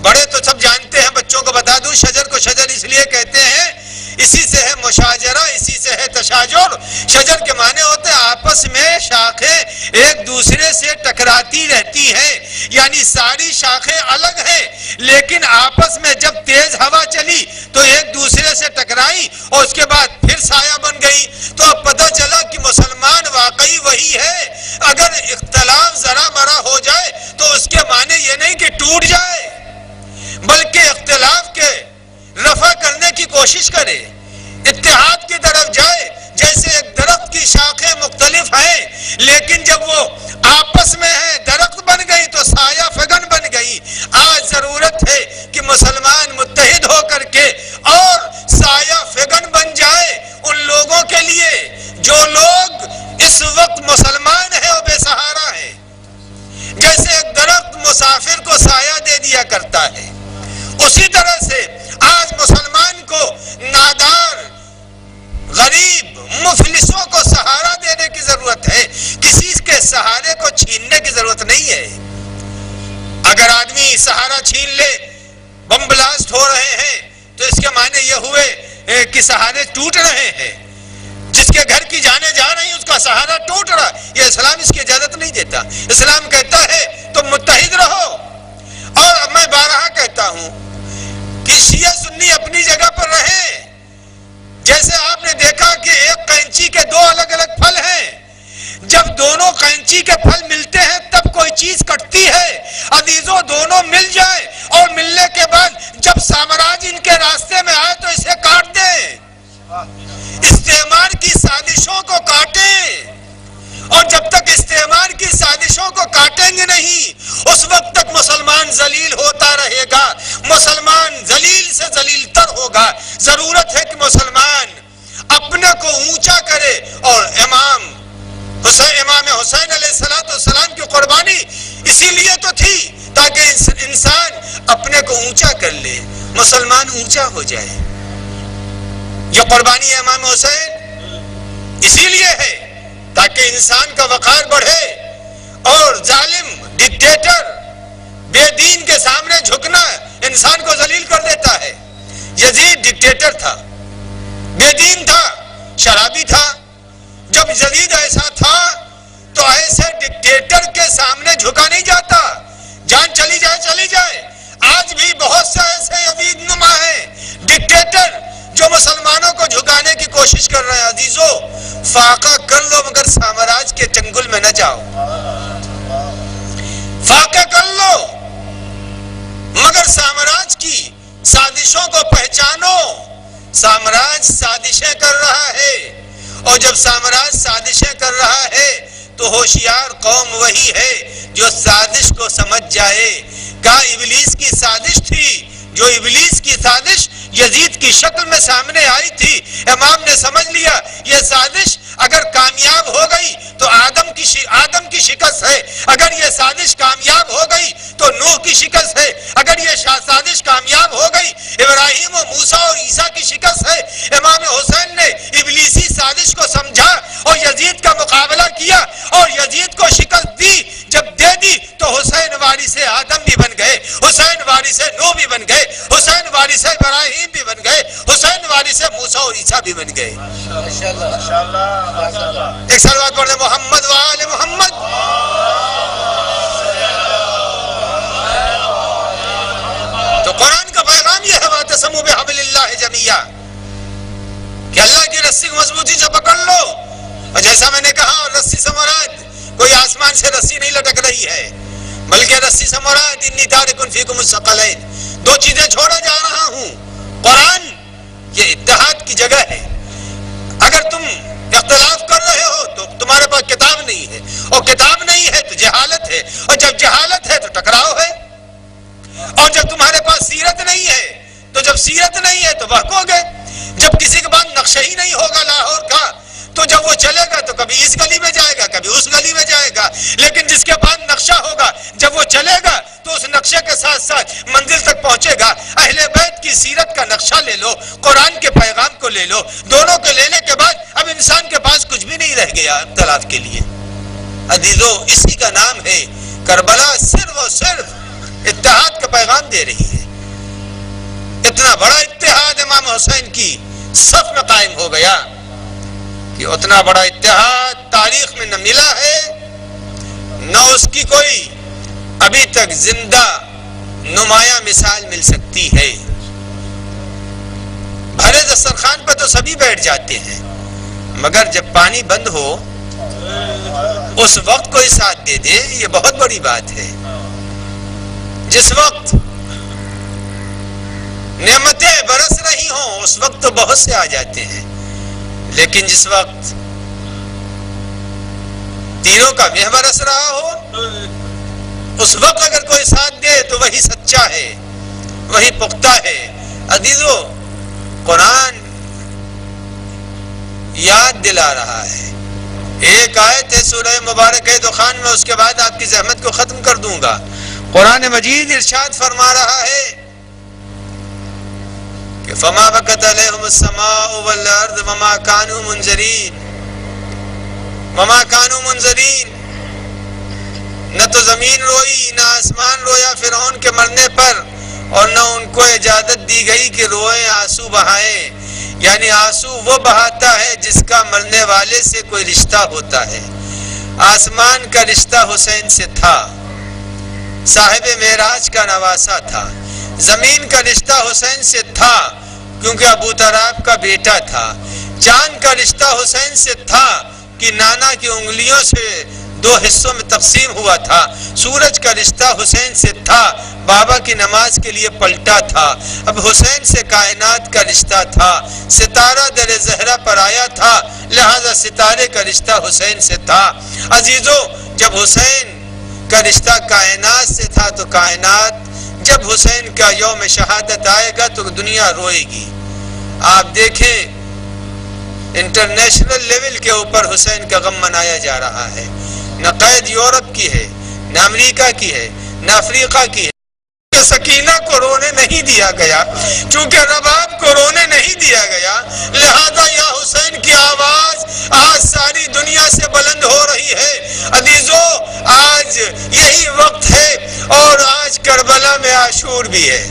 S4: بڑے تو سب جانتے ہیں، بچوں کو بتا دوں، شجر کو شجر اس لیے کہتے ہیں، اسی سے ہے مشاجرہ، اسی سے ہے تشاجر۔ شجر کے معنی ہوتے ہیں آپس میں شاخیں ایک دوسرے سے ٹکراتی رہتی ہیں، یعنی ساری شاخیں الگ ہیں لیکن آپس میں جب تیز ہوا چلی تو ایک دوسرے سے ٹکرائی اور اس کے بعد پھر سایہ بن گئی۔ تو اب پتہ چلا کہ مسلمان واقعی وہی ہے۔ اگر اختلاف ذرا مرا ہو جائے تو اس کے معنی یہ نہیں کہ ٹوٹ جائے، بلکہ اختلاف کے رفع کرنے کی کوشش کرے، اتحاد کی طرف جائے۔ جیسے ایک درخت کی شاخیں مختلف ہیں لیکن جب وہ آپس میں ہیں درخت بن گئی تو سایہ فگن بن گئی۔ آج ضرورت ہے کہ مسلمان متحد ہو کر کے اور سایہ فگن بن جائے ان لوگوں کے لیے جو لوگ اس وقت مسلمان ہیں اور بے سہارا ہیں۔ جیسے ایک درخت مسافر کو سایہ دے دیا کرتا ہے، اسی طرح سے آج مسلمان کو نادار، غریب، مفلسوں کو سہارا دینے کی ضرورت ہے، کسی کے سہارے کو چھیننے کی ضرورت نہیں ہے۔ اگر آدمی سہارا چھین لے، بم بلاسٹ ہو رہے ہیں تو اس کے معنی یہ ہوئے کہ سہارے ٹوٹ رہے ہیں۔ جس کے گھر کی جانیں جا رہی ہیں اس کا سہارا ٹوٹ رہا، یہ اسلام اس کی اجازت نہیں دیتا۔ اسلام کہتا ہے تم متحد رہو۔ اور میں بارہا کہتا ہوں کہ شیعہ سنی اپنی جگہ پر رہیں۔ جیسے آپ نے دیکھا کہ ایک قینچی کے دو الگ الگ پھل ہیں، جب دونوں قینچی کے پھل ملتے ہیں تب کوئی چیز کٹتی ہے۔ عزیزوں، دونوں مل جائیں اور ملنے کے بعد جب سامراج ان کے راستے میں آئے تو اسے کاٹ دیں، استعمار کی سازشوں کو کاٹیں۔ اور جب تک استعمار کی سازشوں کو کاٹیں گے نہیں اس وقت تک مسلمان ذلیل ہوتا رہے گا، مسلمان ذلیل سے ذلیل تر ہوگا۔ ضرورت ہے کہ مسلمان اپنے کو اونچا کرے اور امام حسین علیہ السلام کی قربانی اسی لیے تو تھی تاکہ انسان اپنے کو اونچا کر لے، مسلمان اونچا ہو جائے۔ یہ قربانی امام حسین اسی لیے ہے تاکہ انسان کا وقار بڑھے، اور ظالم ڈکٹیٹر بے دین کے سامنے جھکنا انسان کو ذلیل کر دیتا ہے۔ یزید ڈکٹیٹر تھا، بے دین تھا، شرابی تھا۔ جب یزید ایسا تھا تو ایسے ڈکٹیٹر کے سامنے جھکا نہیں جاتا، جان چلی جائے چلی جائے۔ آج بھی بہت سے ایسے یزید نما ہیں، ڈکٹیٹر، جو مسلمانوں کو جھکانے کی کوشش کر رہے ہیں۔ عزیزو، فاقہ کر لو مگر سامراج کے چنگل میں نہ جاؤ۔ فاقہ کر لو مگر سامراج کی سازشوں کو پہچانو۔ سامراج سازشیں کر رہا ہے، اور جب سامراج سازشیں کر رہا ہے تو ہوشیار قوم وہی ہے جو سازش کو سمجھ جائے۔ کہا ابلیس کی سازش تھی، جو ابلیس کی سازش یزید کی شکل میں سامنے آئی تھی، امام نے سمجھ لیا یہ سازش اگر کامیاب ہو گئی تو آدم کی شکست ہے، اگر یہ سازش کامیاب ہو گئی تو نوح کی شکست ہے، اگر یہ سازش کامیاب ہو گئی ابراہیم و موسیٰ اور عیسیٰ کی شکست ہے۔ امام حسین نے ابلیسی سازش کو سمجھا اور یزید کا مقابلہ کیا، اور یزید کو شکست دی۔ جب دے دی تو حسین وارث آدم بھی بن گئے، حسین وارث نوح بھی بن گئے، حسین وارث ابراہیم بھی بن گئے، حسین وارث موسیٰ اور عیسیٰ بھی بن گئے۔ ایک صلوات پڑھ دیں محمد و آل محمد۔ تو قرآن کا پیغام یہ ہے وَاعْتَصِمُوا بِحَبْلِ اللَّهِ جَمِيعًا، کہ اللہ کی رسی کو مضبوطی سے پکڑ لو۔ اور جیسا میں نے کہا، رسی سے مراد کوئی آسمان سے رسی نہیں لٹک رہی ہے، بلکہ رسی سے مراد انی تارک فیکم الثقلین، دو چیزیں چھوڑا جا رہا ہوں۔ قرآن یہ اتحاد کی جگہ ہے۔ اگر تم اختلاف کر رہے ہو تو تمہارے پاس کتاب نہیں ہے، اور کتاب نہیں ہے تو جہالت ہے، اور جب جہالت ہے تو ٹکراؤ ہے، اور جب تمہارے پاس سیرت نہیں ہے تو جب سیرت نہیں ہے تو بہکو گے۔ جب کسی کے پاس نقشہ ہی نہیں ہوگا لاہور کا تو جب وہ چلے گا تو کبھی اس گلی میں جائے گا، کبھی اس گلی میں جائے گا، لیکن جس کے پاس نقشہ ہوگا جب وہ چلے گا تو اس نقشے کے ساتھ ساتھ منزل تک پہنچے گا۔ اہل بیت کی سیرت کا نقشہ لے لو، قرآن کے پیغام کو لے لو، دونوں کو لینے کے بعد اب انسان کے پاس کچھ بھی نہیں رہ گیا اختلاف کے لیے۔ عزیزو، اسی کا نام ہے کربلا، صرف اور صرف اتحاد کا پیغام دے رہی ہے۔ اتنا بڑا اتحاد امام حسین کی صف میں قائم ہو گیا کہ اتنا بڑا اتحاد تاریخ میں نہ ملا ہے، نہ اس کی کوئی ابھی تک زندہ نمایاں مثال مل سکتی ہے۔ بھرے دسترخوان پر تو سبھی بیٹھ جاتے ہیں، مگر جب پانی بند ہو اس وقت کوئی ساتھ دے دے، یہ بہت بڑی بات ہے۔ جس وقت نعمتیں برس رہی ہوں اس وقت تو بہت سے آ جاتے ہیں، لیکن جس وقت تیروں کا مہ برس رہا ہو اس وقت اگر کوئی ساتھ دے تو وہی سچا ہے، وہی پختہ ہے۔ عزیزو، قرآن یاد دلا رہا ہے۔ ایک آیت ہے سورہ مبارک دخان میں، اس کے بعد آپ کی زحمت کو ختم کر دوں گا۔ قرآن مجید ارشاد فرما رہا ہے کہ فما بکت علیہم السماء والارض وما کانوا منذرین، وما کانوا منذرین، نہ تو زمین روئی نہ آسمان رویا فرعون کے مرنے پر، اور نہ ان کو اجازت دی گئی کہ روئیں آنسو بہائیں۔ یعنی آنسو وہ بہاتا ہے جس کا مرنے والے سے کوئی رشتہ ہوتا ہے۔ آسمان کا رشتہ حسین سے تھا، صاحب معراج کا نواسہ تھا۔ زمین کا رشتہ حسین سے تھا کیونکہ ابو طراب کا بیٹا تھا۔ چاند کا رشتہ حسین سے تھا کہ نانا کی انگلیوں سے دو حصوں میں تقسیم ہوا تھا۔ سورج کا رشتہ حسین سے تھا، بابا کی نماز کے لیے پلٹا تھا۔ اب حسین سے کائنات کا رشتہ تھا، ستارہ در زہرہ پر آیا تھا، لہذا ستارے کا رشتہ حسین سے تھا۔ عزیزو، جب حسین کا رشتہ کائنات سے تھا تو کائنات جب حسین کا یوم شہادت آئے گا تو دنیا روئے گی۔ آپ دیکھیں انٹرنیشنل لیول کے اوپر حسین کا غم منایا جا رہا ہے۔ نہ قید یورپ کی ہے، نہ امریکہ کی ہے، نہ افریقہ کی ہے، چونکہ سکینہ کو رونے نہیں دیا گیا، چونکہ رباب کو رونے نہیں دیا گیا، لہذا یا حسین کی آواز آج ساری دنیا سے بلند ہو رہی ہے۔ عزیزو، آج یہی وقت ہے اور آج کربلا میں عاشور بھی ہے۔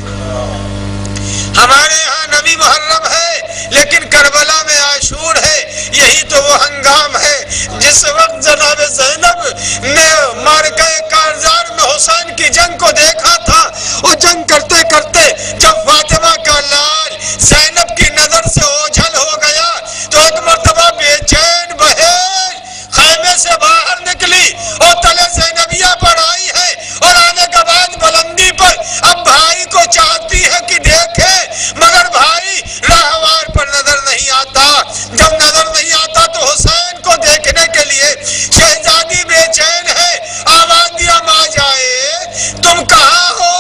S4: ہمارے ہاں نویں محرم ہے لیکن کربلا میں عاشور ہے۔ یہی تو وہ ہنگام ہے جس وقت جناب زینب نے معرکہ کارزار میں حسین کی جنگ کو دیکھا تھا، وہ جنگ کرتے کرتے جب فاطمہ کا لال زینب کی نظر سے اوجھل ہو گیا تو ایک مرتبہ بے چین بہن خیمے سے باہر نکلی اور تلے زینبیہ پر آئی ہے، اور آنے کے بعد بلندی پر اب بھائی کو چاہتی ہے کہ دیکھے، مگر بھائی راہوار پر نظر نہیں آتا۔ جب نظر نہیں آتا تو حسین کو دیکھنے کے لیے شہزادی بے چین ہے، آواز دیا ماں جائے تم کہاں ہو؟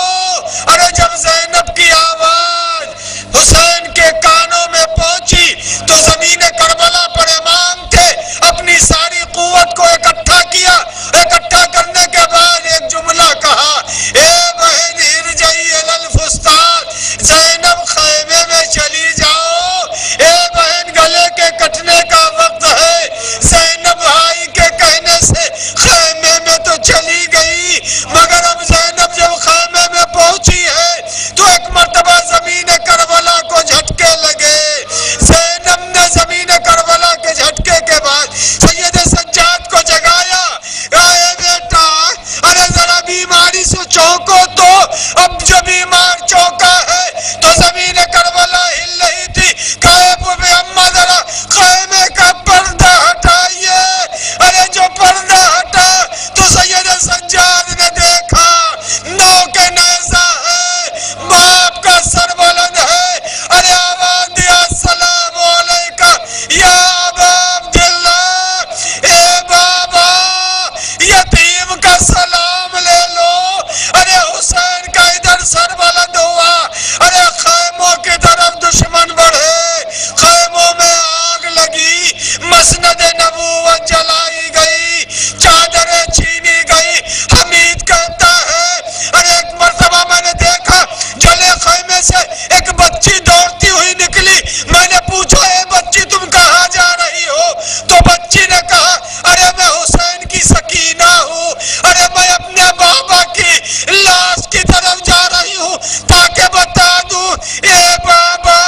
S4: ارے جب زینب کی آواز حسین کے کانوں میں پہنچی تو زمین کربلا پر امام تھے، اپنی ساری قوت کو اکٹھا کیا، اکٹھا کرنے کے بعد ایک جملہ کہا، اے بہن ارجعی الی الفستان، زینب خیمے میں چلی جاؤ، اے بہن گلے کے کٹنے کا وقت ہے۔ زینب بھائی کے کہنے سے خیمے میں تو چلی گئی، مگر اب زینب جب خیمے میں پہنچی ہے تو ایک مرتبہ زمین کربلا کو جھٹکے لگے۔ زینب نے زمین کربلا کے جھٹکے کے بعد سید سجاد کو جگایا، اے بیٹا ارے ذرا بیماری سے چونکو تو، اب جو بیمار چونکا ہے تو زمین کربلا ہل رہی تھی، کہے پوپے اماں ذرا خیمے کا پردہ ہٹائیے۔ ارے جو پردہ ہٹا تو سید سجاد نے دیکھا نو کے نیزہ ہے، باپ کا سر بلند ہے۔ ارے آواز دیا السلام علیکہ یا ابا عبداللہ، اے بابا یتیم کا سلام لے لو۔ ارے حسین کا ادھر سر بلند ہوا، ارے خیموں کی طرف دشمن بڑھے، خیموں میں آگ لگی، مسند نبوت جلائی گئی، چادریں چھینی گئی۔ حمید کہتا ہے ارے ایک مرتبہ میں نے دیکھا جلے خیمے سے ایک بچی دوڑتی ہوئی نکلی، میں نے پوچھا اے بچی تم کہاں جا رہی ہو؟ تو بچی نے کہا ارے میں حسین کی سکینہ ہوں، ارے میں اپنے بابا کی لاش کی طرف جا رہی ہوں تاکہ بتا دوں اے بابا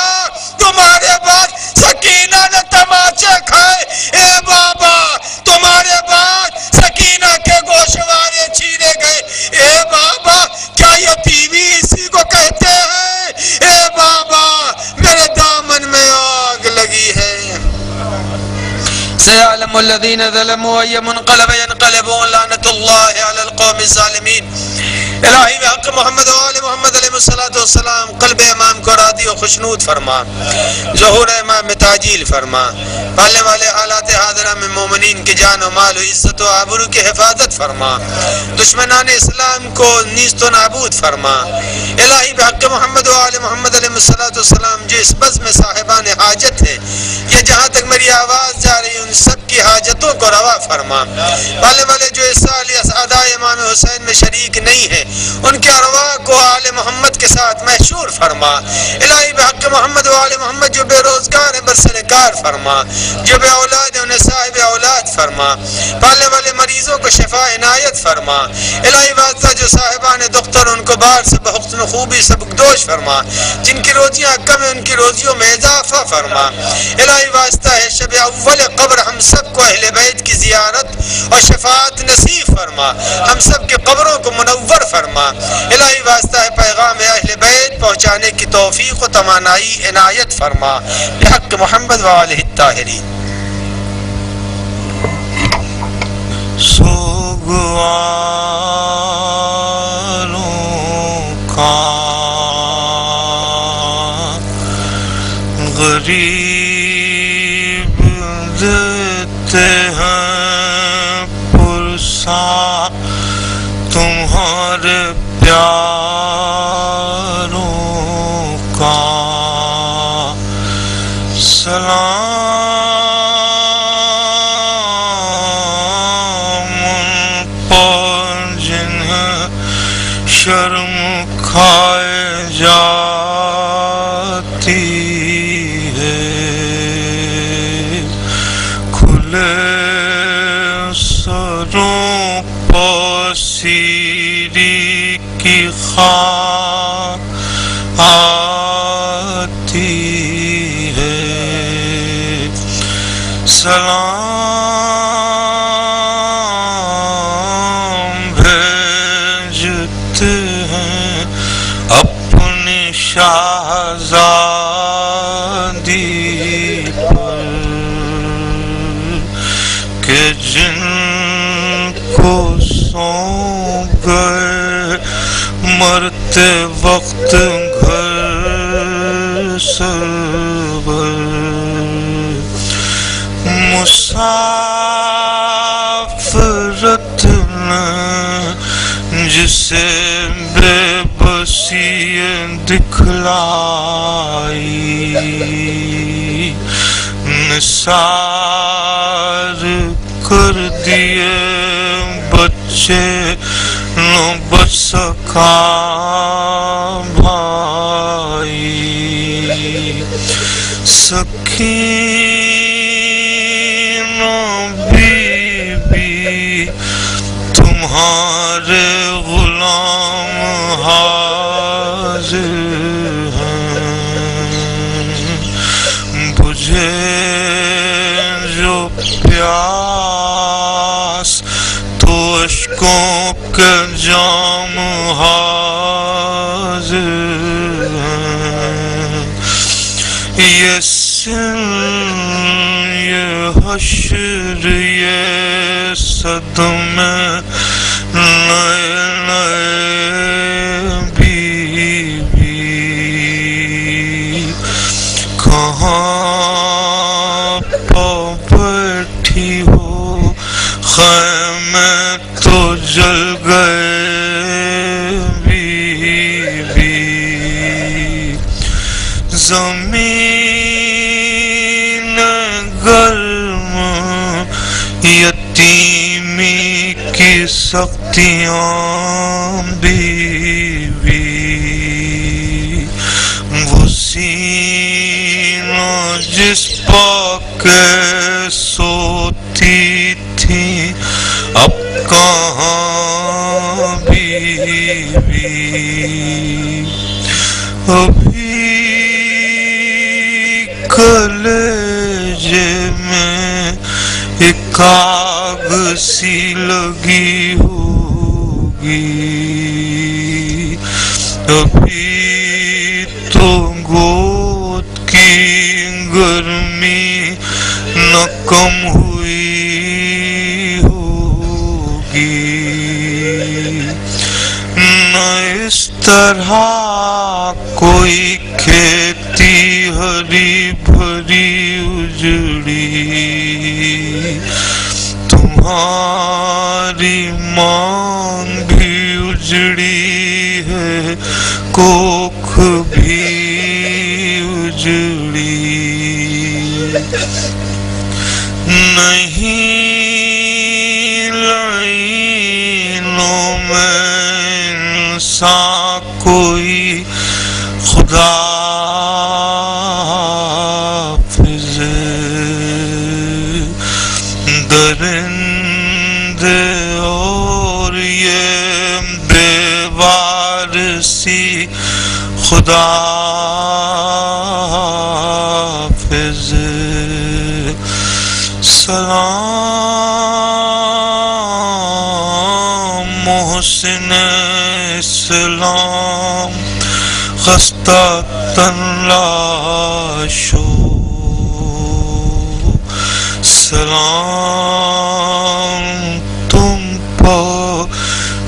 S4: تمہارے بعد سکینہ نے تماچے کھائے، اے بابا تمہارے بعد سکینہ کے گوشوارے چھینے گئے، اے بابا کیا یتیمی اسی کو کہتے ہیں؟ اے بابا میرے دامن میں آگ لگی ہے۔ سيعلم الذين ظلموا أي منقلب ينقلبون لعنة الله على القوم الظالمين۔ الہی بحق محمد و آل محمد علیہ السلام قلب امام کو راضی و خوشنود فرما، ظہور امام میں تعجیل فرما، پالنے والے حالات حاضرہ میں مومنین کی جان و مال و عزت و آبرو کی حفاظت فرما، دشمنان اسلام کو نیست و نابود فرما۔ الہی بحق محمد و آل محمد علیہ السلام جو اس بزم میں صاحبان حاجت ہے، یہ جہاں تک میری آواز جا رہی ان سب کی حاجتوں کو روا فرما۔ پالنے والے جو اس سال اسعدائے امام حسین میں شریک نہیں ہے ان کے ارواح کو آل محمد کے ساتھ محشور فرما۔ الہی بحق محمد و آل محمد جو بے روزگار ہیں برسر کار فرما، جو بے اولاد ہیں انہیں صاحب اولاد فرما، پالنے والے مریضوں کو شفا عنایت فرما۔ الہی واسطہ جو صاحبان دختر ان کو بار سے بحسن خوبی سبکدوش فرما، جن کی روزیاں کم ہیں ان کی روزیوں میں اضافہ فرما۔ الہی واسطہ ہے شب اول قبر ہم سب کو اہل بیت کی زیارت اور شفاعت نصیب فرما، ہم سب کے قبروں کو منور فرما۔ الہی واسطہ ہے پیغام اہل بیت پہنچانے کی توفیق و توانائی عنایت فرما، بحق محمد و آلہ الطاہرین۔
S5: سوگواروں کا غریب دیتے ہیں پرسا تمہارے پیاروں کا سلام پر جنہیں شرم کھائے جاتی ہے کھلے سروں پر سیری کی خار آتی ہے سلام بھیجتے ہیں اپنی شہزادی پر کہ جن کو سونپ گئے مرتے وقت گھر سرور مسافرت نے جسے بے بسی دکھلائی نثار کر دیے بچے نہ بچ سکا بھائی سکینہ بی بی تمہارے غلام حاضر ہیں بجھے جو پیاس تو اشکوں کے جام حاضر ہیں یہ سن یہ حشر یہ صدمے نئے نئے بی بی کہاں پا بیٹھی ہو خیمے تو جل گئے بی بی زمین گرم یتیمی کی سختیاں بی بی وہ سینہ جس پا کے سوتی تھی اب کہاں بی بی ابھی کلیجے میں ایک آگ سی لگی ہوگی ابھی تو گود کی گرمی نہ کم ہوئی ہوگی نہ اس طرح کوئی کھیتی ہری بھری اجڑی تمہاری مانگ بھی اجڑی ہے کوکھ بھی اجڑی نہیں لعینوں میں انسان کوئی خدا حافظ درندے اور یہ بے وارسی خدا حافظ سلام محسن اسلام خستہ تن لاشو سلام تم پر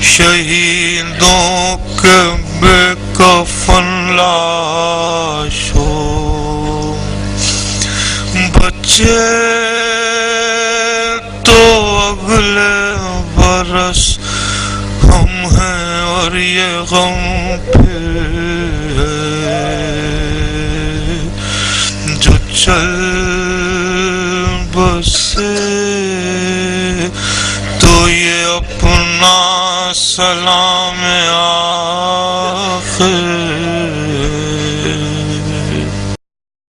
S5: شہیدوں کے بے کفن لاشو بچے تو اگلے برس ہم ہیں اور یہ غم پھر ہے جو چل بسے تو یہ اپنا سلام خیر